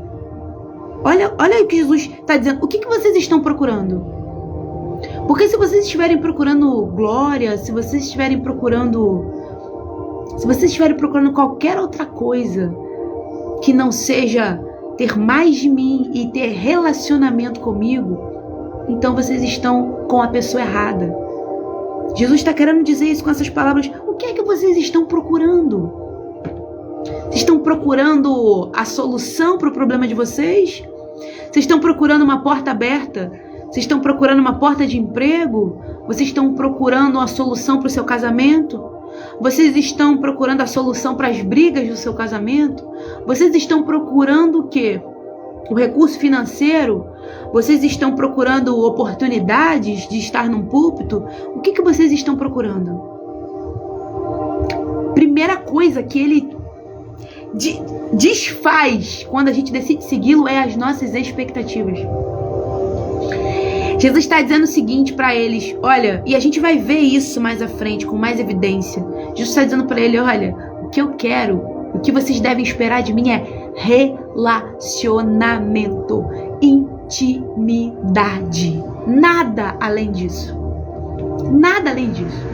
Speaker 1: Olha o que Jesus está dizendo. O que vocês estão procurando? Porque se vocês estiverem procurando glória, se vocês estiverem procurando qualquer outra coisa que não seja ter mais de mim e ter relacionamento comigo, então vocês estão com a pessoa errada. Jesus está querendo dizer isso com essas palavras. O que é que vocês estão procurando? Vocês estão procurando a solução para o problema de vocês? Vocês estão procurando uma porta aberta? Vocês estão procurando uma porta de emprego? Vocês estão procurando uma solução para o seu casamento? Vocês estão procurando a solução para as brigas do seu casamento? Vocês estão procurando o quê? O recurso financeiro? Vocês estão procurando oportunidades de estar num púlpito? O que vocês estão procurando? Primeira coisa que ele desfaz quando a gente decide segui-lo é as nossas expectativas. Jesus está dizendo o seguinte para eles, olha, e a gente vai ver isso mais à frente, com mais evidência. Jesus está dizendo para ele, olha, o que eu quero, o que vocês devem esperar de mim é relacionamento, intimidade. Nada além disso. Nada além disso.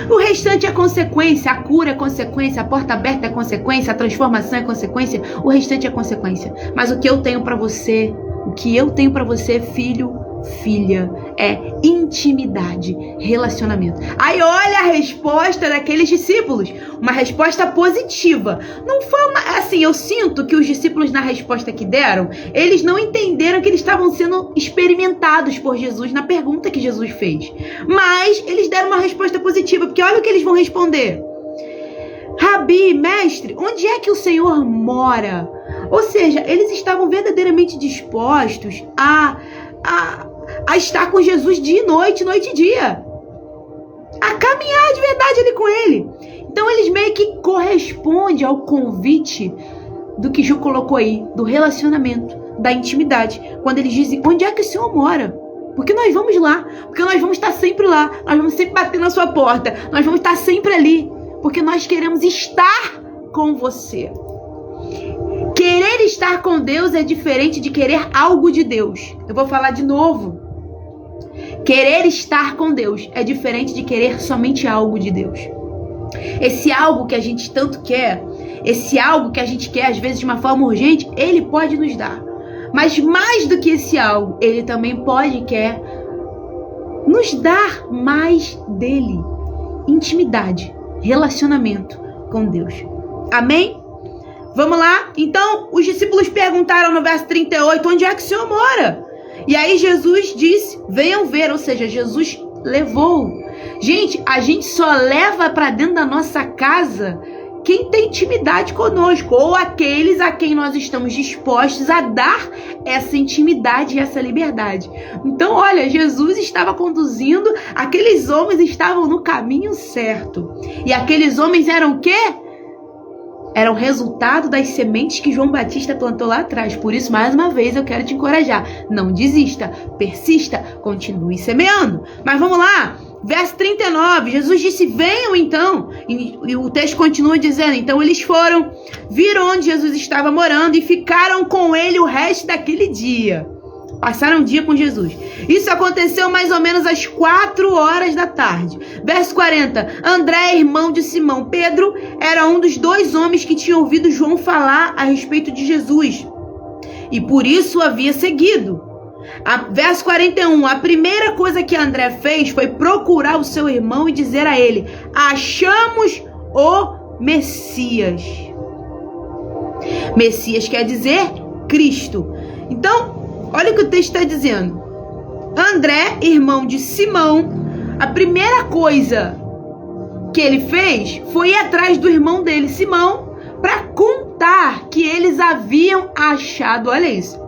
Speaker 1: O restante é consequência, a cura é consequência, a porta aberta é consequência, a transformação é consequência, o restante é consequência. Mas o que eu tenho para você, filho, filha, é intimidade, relacionamento. Aí olha a resposta daqueles discípulos, uma resposta positiva. Não foi assim, eu sinto que os discípulos na resposta que deram, eles não entenderam que eles estavam sendo experimentados por Jesus na pergunta que Jesus fez. Mas eles deram uma resposta positiva, porque olha o que eles vão responder. Rabi, mestre, onde é que o Senhor mora? Ou seja, eles estavam verdadeiramente dispostos a estar com Jesus dia e noite e dia. A caminhar de verdade ali com ele. Então eles meio que correspondem ao convite do que Ju colocou aí, do relacionamento, da intimidade. Quando eles dizem, onde é que o Senhor mora? Porque nós vamos lá, porque nós vamos estar sempre lá, nós vamos sempre bater na sua porta, nós vamos estar sempre ali, porque nós queremos estar com você. Querer estar com Deus é diferente de querer algo de Deus. Eu vou falar de novo. Querer estar com Deus é diferente de querer somente algo de Deus. Esse algo que a gente tanto quer, esse algo que a gente quer às vezes de uma forma urgente, Ele pode nos dar. Mas mais do que esse algo, Ele também pode e quer nos dar mais dele. Intimidade, relacionamento com Deus. Amém? Vamos lá? Então, os discípulos perguntaram no verso 38, onde é que o Senhor mora? E aí Jesus disse, venham ver, ou seja, Jesus levou. Gente, a gente só leva para dentro da nossa casa quem tem intimidade conosco, ou aqueles a quem nós estamos dispostos a dar essa intimidade e essa liberdade. Então, olha, Jesus estava conduzindo, aqueles homens estavam no caminho certo. E aqueles homens eram o quê? Eram resultado das sementes que João Batista plantou lá atrás. Por isso, mais uma vez, eu quero te encorajar. Não desista, persista, continue semeando. Mas vamos lá. Verso 39, Jesus disse, venham então. E o texto continua dizendo, então eles foram, viram onde Jesus estava morando e ficaram com ele o resto daquele dia. Passaram o dia com Jesus. Isso aconteceu mais ou menos às 4 horas da tarde. Verso 40. André, irmão de Simão Pedro, era um dos 2 homens que tinham ouvido João falar a respeito de Jesus. E por isso o havia seguido. Verso 41. A primeira coisa que André fez foi procurar o seu irmão e dizer a ele, achamos o Messias. Messias quer dizer Cristo. Então, olha o que o texto está dizendo. André, irmão de Simão, a primeira coisa que ele fez foi ir atrás do irmão dele, Simão, para contar que eles haviam achado, olha isso,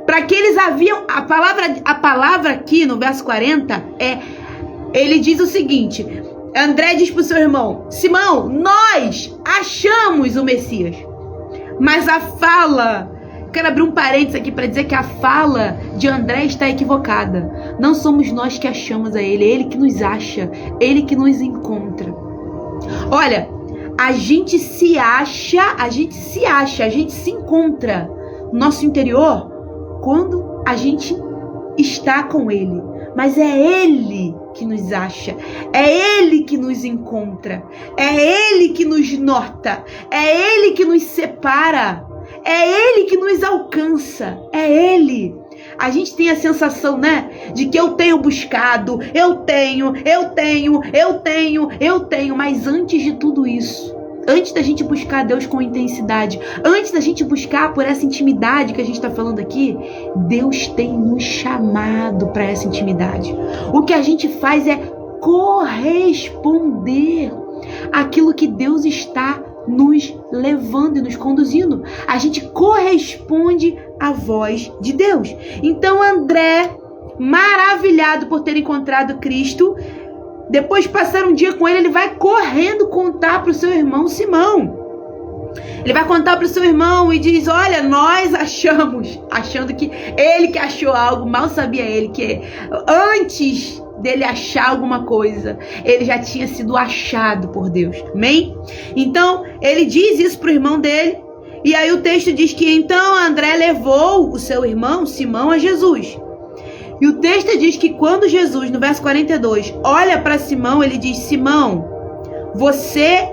Speaker 1: para que eles haviam, a palavra aqui no verso 40 ele diz o seguinte, André diz para o seu irmão, Simão, nós achamos o Messias, mas a fala, quero abrir um parênteses aqui para dizer que a fala de André está equivocada. Não somos nós que achamos a ele, é ele que nos acha, ele que nos encontra. Olha, a gente se acha, a gente se encontra no nosso interior quando a gente está com ele. Mas é ele que nos acha, é ele que nos encontra, é ele que nos nota, é ele que nos separa. É ele que nos alcança, é ele. A gente tem a sensação, né, de que eu tenho buscado, eu tenho, mas antes de tudo isso, antes da gente buscar Deus com intensidade, antes da gente buscar por essa intimidade que a gente está falando aqui, Deus tem nos chamado para essa intimidade. O que a gente faz é corresponder àquilo que Deus está nos levando e nos conduzindo. A gente corresponde à voz de Deus. Então André, maravilhado por ter encontrado Cristo, depois de passar um dia com ele, ele vai correndo contar para o seu irmão Simão. Ele vai contar para o seu irmão e diz, olha, nós achamos, achando que ele que achou algo, mal sabia ele que antes dele achar alguma coisa, ele já tinha sido achado por Deus, amém? Então, ele diz isso para o irmão dele, e aí o texto diz que então André levou o seu irmão Simão a Jesus. E o texto diz que quando Jesus, no verso 42, olha para Simão, ele diz, Simão, você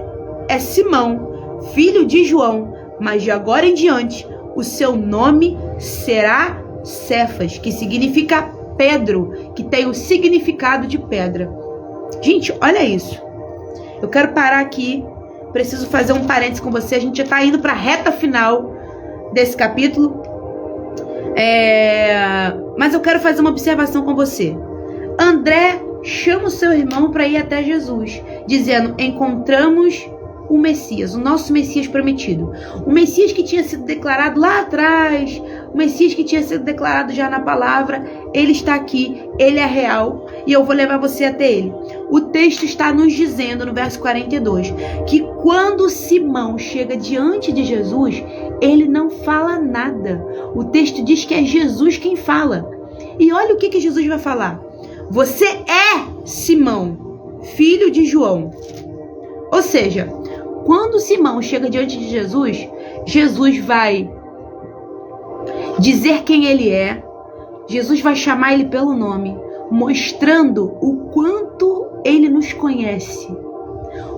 Speaker 1: é Simão, filho de João, mas de agora em diante, o seu nome será Cefas, que significa Pedro, que tem o significado de pedra. Gente, olha isso. Eu quero parar aqui. Preciso fazer um parênteses com você. A gente já está indo para a reta final desse capítulo. Mas eu quero fazer uma observação com você. André chama o seu irmão para ir até Jesus, dizendo, encontramos o Messias, o nosso Messias prometido. O Messias que tinha sido declarado lá atrás, o Messias que tinha sido declarado já na palavra, ele está aqui, ele é real e eu vou levar você até ele. O texto está nos dizendo no verso 42 que quando Simão chega diante de Jesus, ele não fala nada. O texto diz que é Jesus quem fala. E olha o que Jesus vai falar. Você é Simão, filho de João. Ou seja, quando Simão chega diante de Jesus, Jesus vai dizer quem ele é. Jesus vai chamar ele pelo nome, mostrando o quanto ele nos conhece,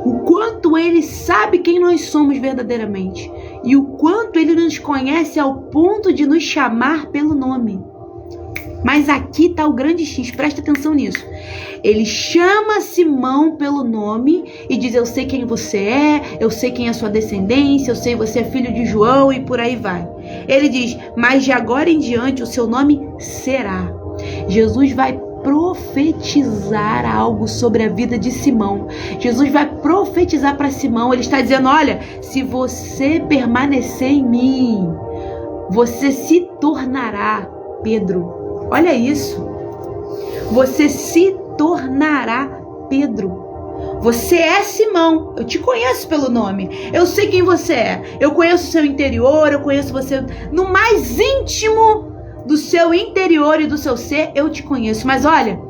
Speaker 1: o quanto ele sabe quem nós somos verdadeiramente e o quanto ele nos conhece ao ponto de nos chamar pelo nome. Mas aqui está o grande X, presta atenção nisso. Ele chama Simão pelo nome e diz: eu sei quem você é, eu sei quem é a sua descendência, eu sei que você é filho de João e por aí vai. Ele diz: mas de agora em diante o seu nome será. Jesus vai profetizar algo sobre a vida de Simão. Jesus vai profetizar para Simão. Ele está dizendo: olha, se você permanecer em mim, você se tornará Pedro. Olha isso. Você se tornará Pedro. Você é Simão. Eu te conheço pelo nome. Eu sei quem você é. Eu conheço o seu interior. Eu conheço você no mais íntimo do seu interior e do seu ser. Eu te conheço. Mas olha,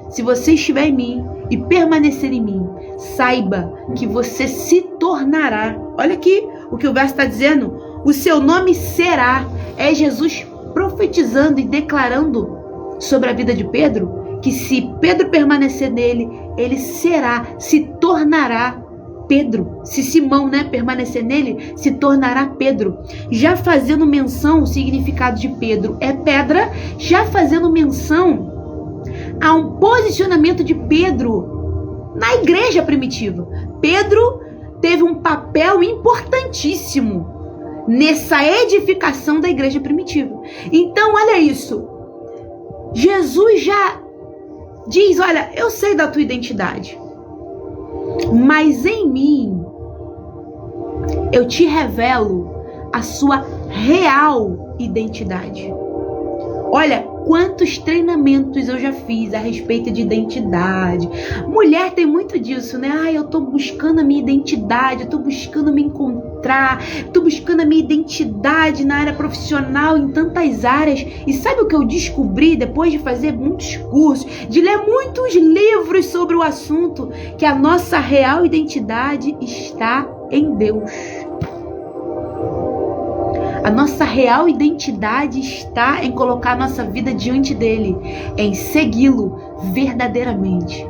Speaker 1: se você estiver em mim e permanecer em mim, saiba que você se tornará. Olha aqui o que o verso está dizendo. O seu nome será. É Jesus profetizando e declarando sobre a vida de Pedro, que se Pedro permanecer nele, ele será, se tornará Pedro. Se Simão, permanecer nele, se tornará Pedro. Já fazendo menção, o significado de Pedro é pedra, já fazendo menção a um posicionamento de Pedro na igreja primitiva. Pedro teve um papel importantíssimo nessa edificação da igreja primitiva. Então, olha isso. Jesus já diz: olha, eu sei da tua identidade, mas em mim eu te revelo a sua real identidade. Olha, quantos treinamentos eu já fiz a respeito de identidade. Mulher tem muito disso, eu tô buscando a minha identidade, eu tô buscando me encontrar, tô buscando a minha identidade na área profissional, em tantas áreas. E sabe o que eu descobri depois de fazer muitos cursos, de ler muitos livros sobre o assunto? Que a nossa real identidade está em Deus. A nossa real identidade está em colocar a nossa vida diante dele, em segui-lo verdadeiramente.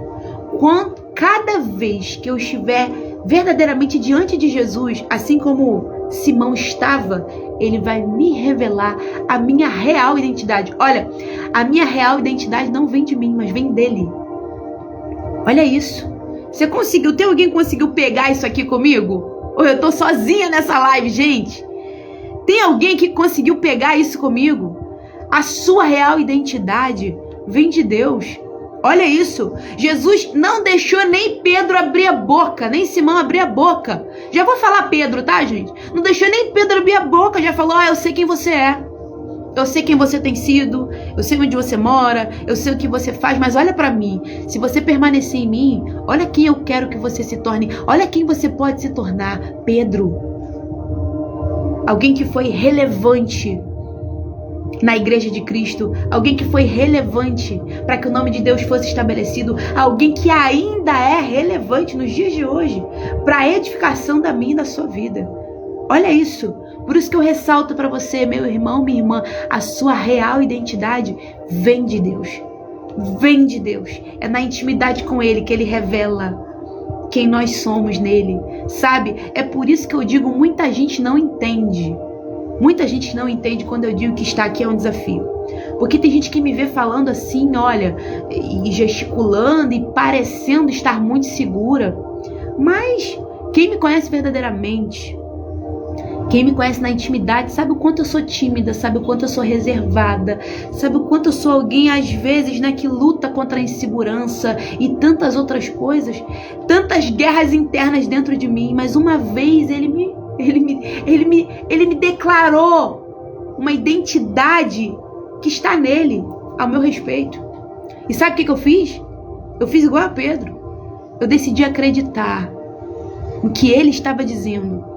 Speaker 1: Cada vez que eu estiver verdadeiramente diante de Jesus, assim como Simão estava, ele vai me revelar a minha real identidade. Olha, a minha real identidade não vem de mim, mas vem dele. Olha isso. Você conseguiu? Tem alguém que conseguiu pegar isso aqui comigo? Ou eu tô sozinha nessa live, gente? Tem alguém que conseguiu pegar isso comigo? A sua real identidade vem de Deus. Olha isso. Jesus não deixou nem Pedro abrir a boca, nem Simão abrir a boca. Já vou falar Pedro, tá, gente? Não deixou nem Pedro abrir a boca. Já falou: eu sei quem você é. Eu sei quem você tem sido. Eu sei onde você mora. Eu sei o que você faz. Mas olha pra mim. Se você permanecer em mim, olha quem eu quero que você se torne. Olha quem você pode se tornar. Pedro. Alguém que foi relevante na igreja de Cristo, alguém que foi relevante para que o nome de Deus fosse estabelecido, alguém que ainda é relevante nos dias de hoje para a edificação da minha e da sua vida. Olha isso. Por isso que eu ressalto para você, meu irmão, minha irmã, a sua real identidade vem de Deus. Vem de Deus. É na intimidade com Ele que Ele revela quem nós somos nele, sabe? É por isso que eu digo, muita gente não entende. Muita gente não entende quando eu digo que estar aqui é um desafio. Porque tem gente que me vê falando assim, olha, e gesticulando e parecendo estar muito segura. Mas quem me conhece verdadeiramente, Quem me conhece na intimidade sabe o quanto eu sou tímida, sabe o quanto eu sou reservada, sabe o quanto eu sou alguém, às vezes, né, que luta contra a insegurança e tantas outras coisas, tantas guerras internas dentro de mim. Mas uma vez ele me declarou uma identidade que está nele, ao meu respeito. E sabe o que eu fiz? Eu fiz igual a Pedro. Eu decidi acreditar no que ele estava dizendo.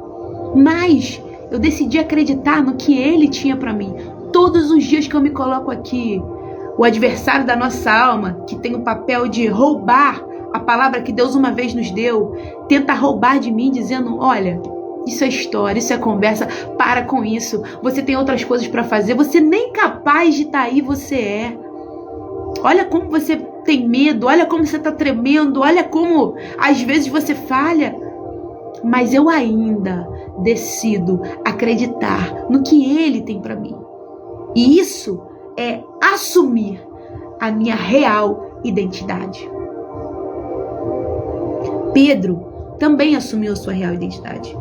Speaker 1: Mas eu decidi acreditar no que ele tinha para mim. Todos os dias que eu me coloco aqui, o adversário da nossa alma, que tem o papel de roubar a palavra que Deus uma vez nos deu, tenta roubar de mim, dizendo: olha, isso é história, isso é conversa, para com isso, você tem outras coisas para fazer, você nem capaz de estar aí, você é. Olha como você tem medo, olha como você está tremendo, olha como às vezes você falha. Mas eu ainda decido acreditar no que ele tem para mim. E isso é assumir a minha real identidade. Pedro também assumiu a sua real identidade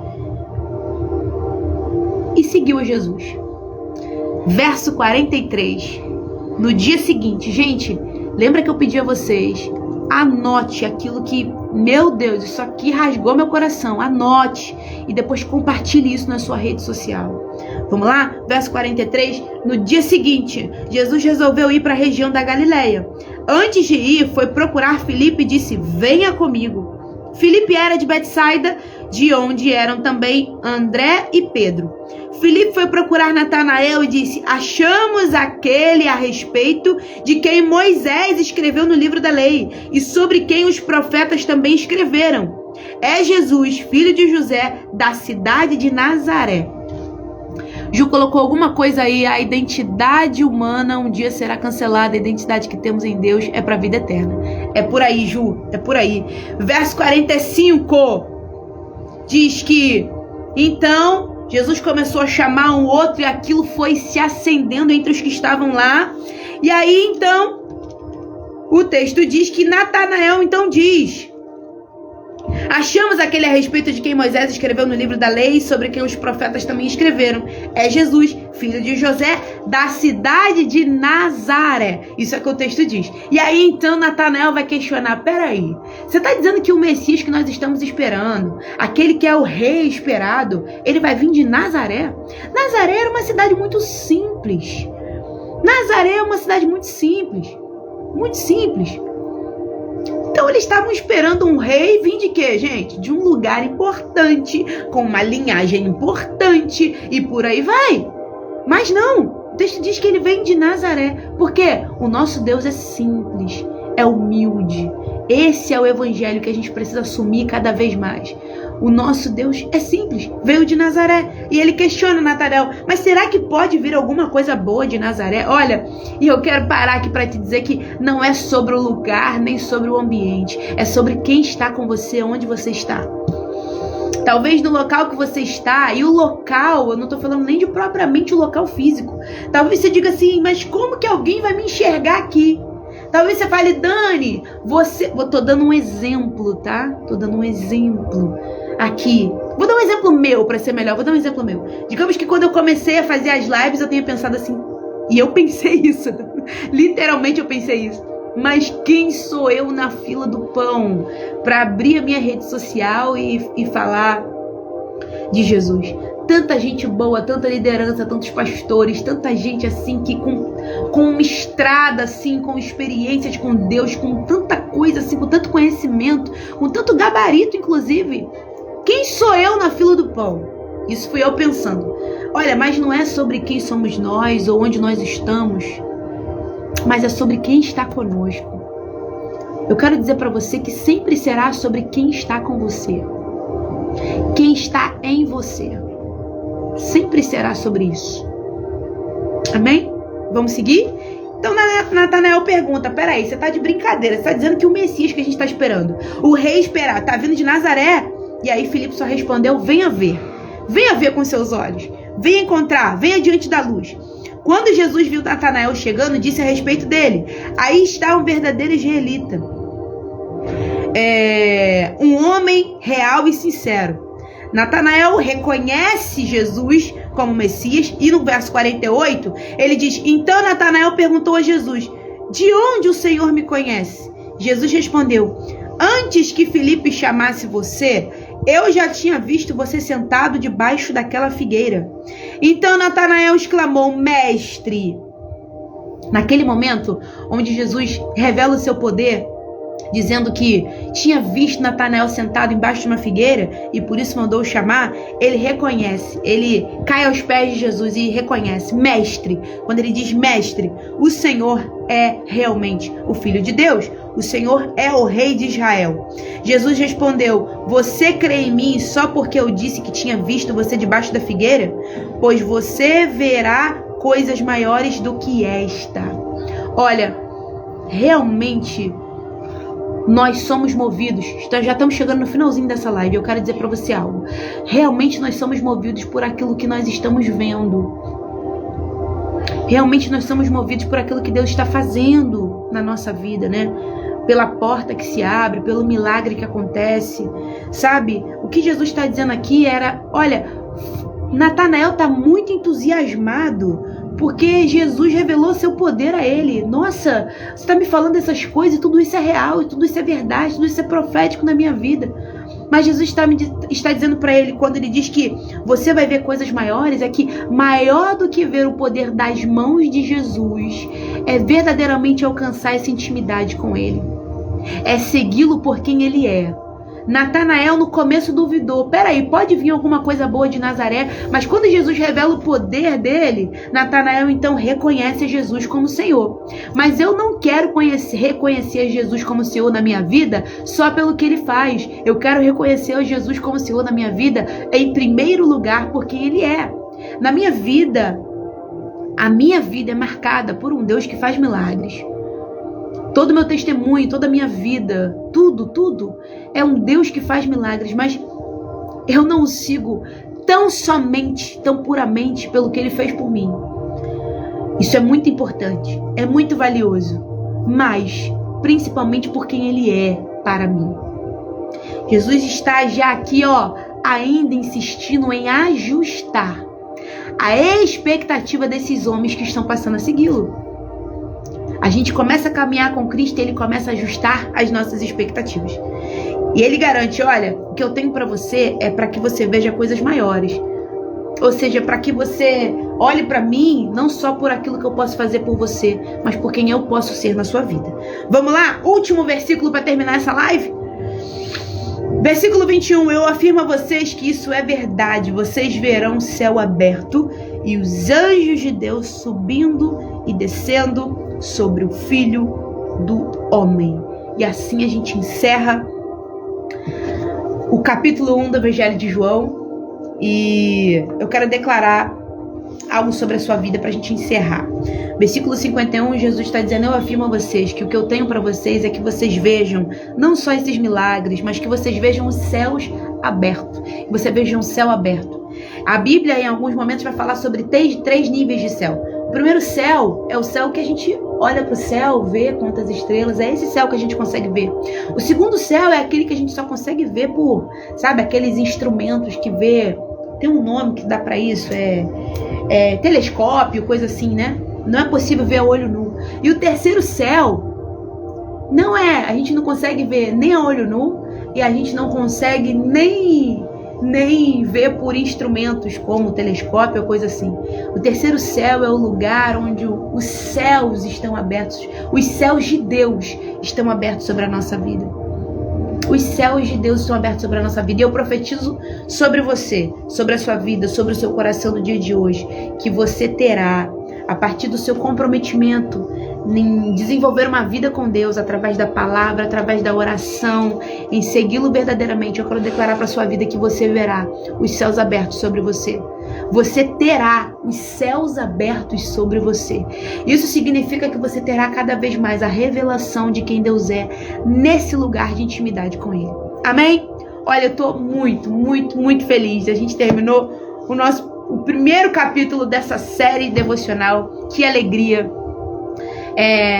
Speaker 1: e seguiu a Jesus. Verso 43. No dia seguinte, gente, lembra que eu pedi a vocês, anote aquilo que, meu Deus, isso aqui rasgou meu coração. Anote e depois compartilhe isso na sua rede social. Vamos lá? Verso 43. No dia seguinte, Jesus resolveu ir para a região da Galileia. Antes de ir, foi procurar Filipe e disse: venha comigo. Filipe era de Betsaida, de onde eram também André e Pedro. Filipe foi procurar Natanael e disse: achamos aquele a respeito de quem Moisés escreveu no livro da lei e sobre quem os profetas também escreveram. É Jesus, filho de José, da cidade de Nazaré. Ju colocou alguma coisa aí: a identidade humana um dia será cancelada, a identidade que temos em Deus é para a vida eterna. É por aí, Ju, é por aí. Verso 45 diz que então Jesus começou a chamar um outro e aquilo foi se acendendo entre os que estavam lá. E aí então o texto diz que Natanael então diz: achamos aquele a respeito de quem Moisés escreveu no livro da lei, sobre quem os profetas também escreveram. É Jesus, filho de José, da cidade de Nazaré. Isso é o que o texto diz. E aí então Natanael vai questionar: peraí, você está dizendo que o Messias que nós estamos esperando, aquele que é o rei esperado, ele vai vir de Nazaré? Nazaré era uma cidade muito simples. Nazaré é uma cidade muito simples. Muito simples. Então eles estavam esperando um rei vir de quê, gente? De um lugar importante, com uma linhagem importante e por aí vai. Mas não, o texto diz que ele vem de Nazaré. Porque o nosso Deus é simples, é humilde. Esse é o evangelho que a gente precisa assumir cada vez mais. O nosso Deus é simples, veio de Nazaré. E ele questiona Natanael: mas será que pode vir alguma coisa boa de Nazaré? Olha, e eu quero parar aqui para te dizer que não é sobre o lugar, nem sobre o ambiente. É sobre quem está com você, onde você está. Talvez no local que você está, e o local, eu não estou falando nem de propriamente o local físico. Talvez você diga assim: mas como que alguém vai me enxergar aqui? Talvez você fale: Dani, eu tô dando um exemplo, tá? Tô dando um exemplo aqui. Vou dar um exemplo meu para ser melhor. Vou dar um exemplo meu. Digamos que quando eu comecei a fazer as lives, eu tenha pensado assim. E eu pensei isso. Literalmente eu pensei isso. Mas quem sou eu na fila do pão para abrir a minha rede social e falar de Jesus? Tanta gente boa, tanta liderança, tantos pastores, tanta gente assim que com uma estrada assim, com experiências com Deus, com tanta coisa assim, com tanto conhecimento, com tanto gabarito inclusive. Quem sou eu na fila do pão? Isso fui eu pensando. Olha, mas não é sobre quem somos nós ou onde nós estamos, mas é sobre quem está conosco. Eu quero dizer para você que sempre será sobre quem está com você, quem está em você. Sempre será sobre isso. Amém? Vamos seguir? Então Natanael pergunta: peraí, você tá de brincadeira? Você tá dizendo que o Messias que a gente tá esperando, o rei esperado, tá vindo de Nazaré? E aí Filipe só respondeu: venha ver. Venha ver com seus olhos. Venha encontrar, venha diante da luz. Quando Jesus viu Natanael chegando, disse a respeito dele: aí está um verdadeiro israelita, um homem real e sincero. Natanael reconhece Jesus como Messias e no verso 48 ele diz: então Natanael perguntou a Jesus: de onde o Senhor me conhece? Jesus respondeu: antes que Filipe chamasse você, eu já tinha visto você sentado debaixo daquela figueira. Então Natanael exclamou: mestre. Naquele momento onde Jesus revela o seu poder, dizendo que tinha visto Natanael sentado embaixo de uma figueira e por isso mandou chamar, ele reconhece, ele cai aos pés de Jesus e reconhece: mestre. Quando ele diz mestre, o Senhor é realmente o Filho de Deus, o Senhor é o Rei de Israel. Jesus respondeu: você crê em mim só porque eu disse que tinha visto você debaixo da figueira? Pois você verá coisas maiores do que esta. Olha, realmente nós somos movidos, já estamos chegando no finalzinho dessa live, eu quero dizer para você algo. Realmente nós somos movidos por aquilo que nós estamos vendo. Realmente nós somos movidos por aquilo que Deus está fazendo na nossa vida, né? Pela porta que se abre, pelo milagre que acontece, sabe? O que Jesus está dizendo aqui era: olha, Natanael está muito entusiasmado porque Jesus revelou seu poder a ele. Nossa, você está me falando essas coisas, e tudo isso é real, e tudo isso é verdade, tudo isso é profético na minha vida. Mas Jesus está dizendo para ele, quando ele diz que você vai ver coisas maiores, é que maior do que ver o poder das mãos de Jesus é verdadeiramente alcançar essa intimidade com ele. É segui-lo por quem ele é. Natanael no começo duvidou: peraí, pode vir alguma coisa boa de Nazaré? Mas quando Jesus revela o poder dele, Natanael então reconhece a Jesus como Senhor. Mas eu não quero reconhecer Jesus como Senhor na minha vida só pelo que ele faz. Eu quero reconhecer a Jesus como Senhor na minha vida em primeiro lugar por quem ele é. Na minha vida, a minha vida é marcada por um Deus que faz milagres. Todo o meu testemunho, toda a minha vida, tudo é um Deus que faz milagres, mas eu não o sigo tão somente, tão puramente pelo que ele fez por mim. Isso é muito importante, é muito valioso, mas principalmente por quem ele é para mim. Jesus está já aqui, ainda insistindo em ajustar a expectativa desses homens que estão passando a segui-lo. A gente começa a caminhar com Cristo e ele começa a ajustar as nossas expectativas. E ele garante: olha, o que eu tenho para você é para que você veja coisas maiores. Ou seja, para que você olhe para mim não só por aquilo que eu posso fazer por você, mas por quem eu posso ser na sua vida. Vamos lá? Último versículo para terminar essa live. Versículo 21. Eu afirmo a vocês que isso é verdade. Vocês verão o céu aberto e os anjos de Deus subindo e descendo sobre o Filho do Homem. E assim a gente encerra o capítulo 1 do Evangelho de João. E eu quero declarar algo sobre a sua vida para a gente encerrar. Versículo 51, Jesus está dizendo: eu afirmo a vocês que o que eu tenho para vocês é que vocês vejam não só esses milagres, mas que vocês vejam os céus abertos. Que você veja um céu aberto. A Bíblia, em alguns momentos, vai falar sobre três níveis de céu. O primeiro céu é o céu que a gente olha para o céu, vê quantas estrelas, é esse céu que a gente consegue ver. O segundo céu é aquele que a gente só consegue ver por, sabe, aqueles instrumentos que vê, tem um nome que dá para isso, é telescópio, coisa assim, né? Não é possível ver a olho nu. E o terceiro céu não é, a gente não consegue ver nem a olho nu e a gente não consegue nem ver por instrumentos como telescópio ou coisa assim. O terceiro céu é o lugar onde os céus estão abertos. Os céus de Deus estão abertos sobre a nossa vida. Os céus de Deus estão abertos sobre a nossa vida. E eu profetizo sobre você, sobre a sua vida, sobre o seu coração no dia de hoje, que você terá, a partir do seu comprometimento em desenvolver uma vida com Deus através da palavra, através da oração, em segui-lo verdadeiramente, eu quero declarar para a sua vida que você verá os céus abertos sobre você. Você terá os céus abertos sobre você. Isso significa que você terá cada vez mais a revelação de quem Deus é nesse lugar de intimidade com Ele. Amém? Olha, eu estou muito feliz. A gente terminou o primeiro capítulo dessa série devocional. Que alegria!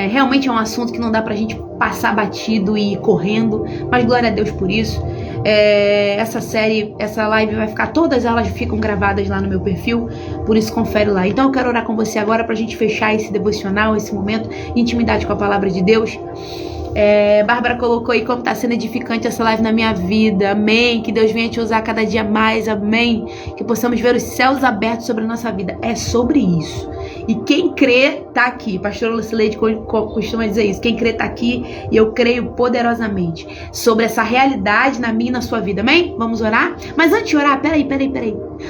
Speaker 1: Realmente é um assunto que não dá pra gente passar batido e ir correndo, mas glória a Deus por isso. Essa série, essa live vai ficar, todas elas ficam gravadas lá no meu perfil, por isso confere lá. Então eu quero orar com você agora pra gente fechar esse devocional, esse momento de intimidade com a palavra de Deus. Bárbara colocou aí como está sendo edificante essa live na minha vida, amém, que Deus venha te usar cada dia mais, amém, que possamos ver os céus abertos sobre a nossa vida, é sobre isso, e quem crê tá aqui, pastora Lucileide costuma dizer isso, quem crê tá aqui, e eu creio poderosamente, sobre essa realidade na minha e na sua vida, amém? Vamos orar? Mas antes de orar, peraí,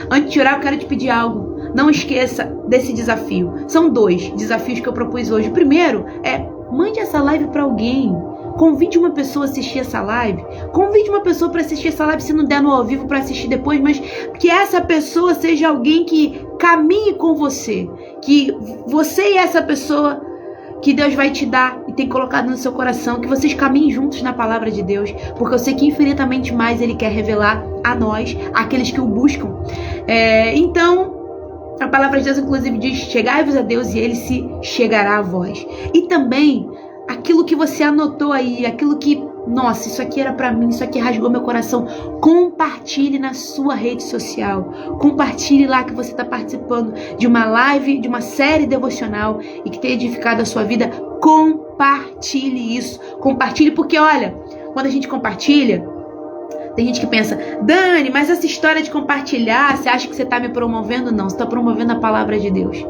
Speaker 1: antes de orar eu quero te pedir algo, não esqueça desse desafio, são 2 desafios que eu propus hoje. O primeiro mande essa live para alguém. Convide uma pessoa a assistir essa live. Convide uma pessoa para assistir essa live, se não der no ao vivo para assistir depois, mas que essa pessoa seja alguém que caminhe com você. Que você e essa pessoa que Deus vai te dar e tem colocado no seu coração, que vocês caminhem juntos na palavra de Deus, porque eu sei que infinitamente mais Ele quer revelar a nós, aqueles que o buscam. Então, a palavra de Deus, inclusive, diz: chegai-vos a Deus e Ele se chegará a vós. E também, aquilo que você anotou aí, aquilo que, nossa, isso aqui era pra mim, isso aqui rasgou meu coração, compartilhe na sua rede social. Compartilhe lá que você está participando de uma live, de uma série devocional e que tem edificado a sua vida. Compartilhe isso. Compartilhe, porque olha, quando a gente compartilha, tem gente que pensa: Dani, mas essa história de compartilhar, você acha que você está me promovendo? Não, você está promovendo a palavra de Deus.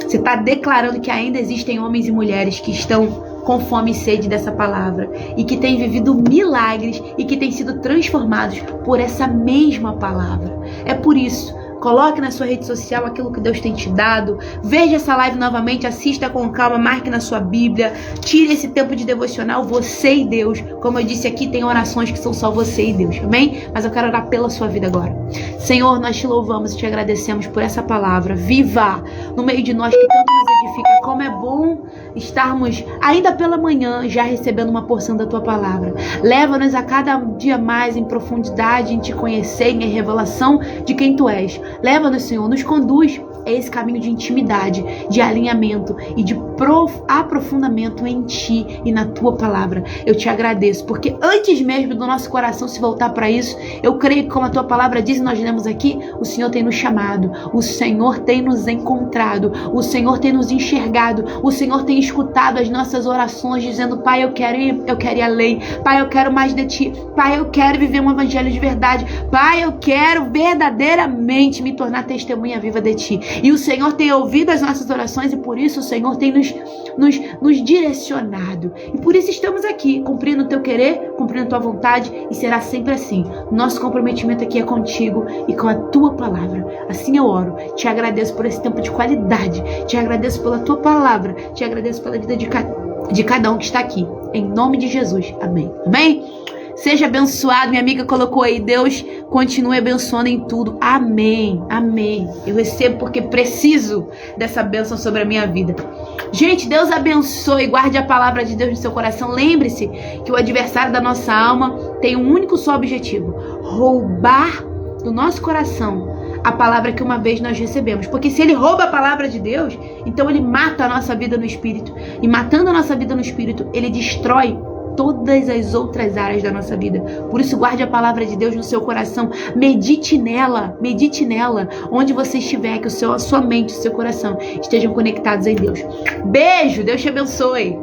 Speaker 1: Você está declarando que ainda existem homens e mulheres que estão com fome e sede dessa palavra e que têm vivido milagres e que têm sido transformados por essa mesma palavra. É por isso, coloque na sua rede social aquilo que Deus tem te dado. Veja essa live novamente, assista com calma, marque na sua Bíblia. Tire esse tempo de devocional, você e Deus. Como eu disse aqui, tem orações que são só você e Deus, amém? Mas eu quero orar pela sua vida agora. Senhor, nós te louvamos e te agradecemos por essa palavra viva no meio de nós, que tanto nos edifica. Como é bom estarmos ainda pela manhã já recebendo uma porção da tua palavra. Leva-nos a cada dia mais em profundidade, em te conhecer, em revelação de quem tu és. Leva-nos, Senhor, nos conduz a esse caminho de intimidade, de alinhamento e de aprofundamento em Ti e na Tua palavra. Eu te agradeço, porque antes mesmo do nosso coração se voltar para isso, eu creio que, como a Tua palavra diz e nós lemos aqui, o Senhor tem nos chamado, o Senhor tem nos encontrado, o Senhor tem nos enxergado, o Senhor tem escutado as nossas orações, dizendo: Pai, eu quero ir além, Pai, eu quero mais de Ti, Pai, eu quero viver um evangelho de verdade, Pai, eu quero verdadeiramente me tornar testemunha viva de Ti. E o Senhor tem ouvido as nossas orações e por isso o Senhor tem nos direcionado. E por isso estamos aqui, cumprindo o Teu querer, cumprindo a Tua vontade, e será sempre assim. Nosso comprometimento aqui é contigo e com a Tua palavra. Assim eu oro. Te agradeço por esse tempo de qualidade. Te agradeço pela Tua palavra. Te agradeço pela vida de cada um que está aqui. Em nome de Jesus. Amém. Amém? Seja abençoado, minha amiga colocou aí: Deus continue abençoando em tudo. Amém, amém. Eu recebo porque preciso dessa bênção sobre a minha vida. Gente, Deus abençoe, guarde a palavra de Deus no seu coração. Lembre-se que o adversário da nossa alma tem um único só objetivo: roubar do nosso coração a palavra que uma vez nós recebemos. Porque se ele rouba a palavra de Deus, então ele mata a nossa vida no espírito. E matando a nossa vida no espírito, ele destrói todas as outras áreas da nossa vida. Por isso, guarde a palavra de Deus no seu coração. Medite nela, onde você estiver, que a sua mente e o seu coração estejam conectados em Deus. Beijo, Deus te abençoe.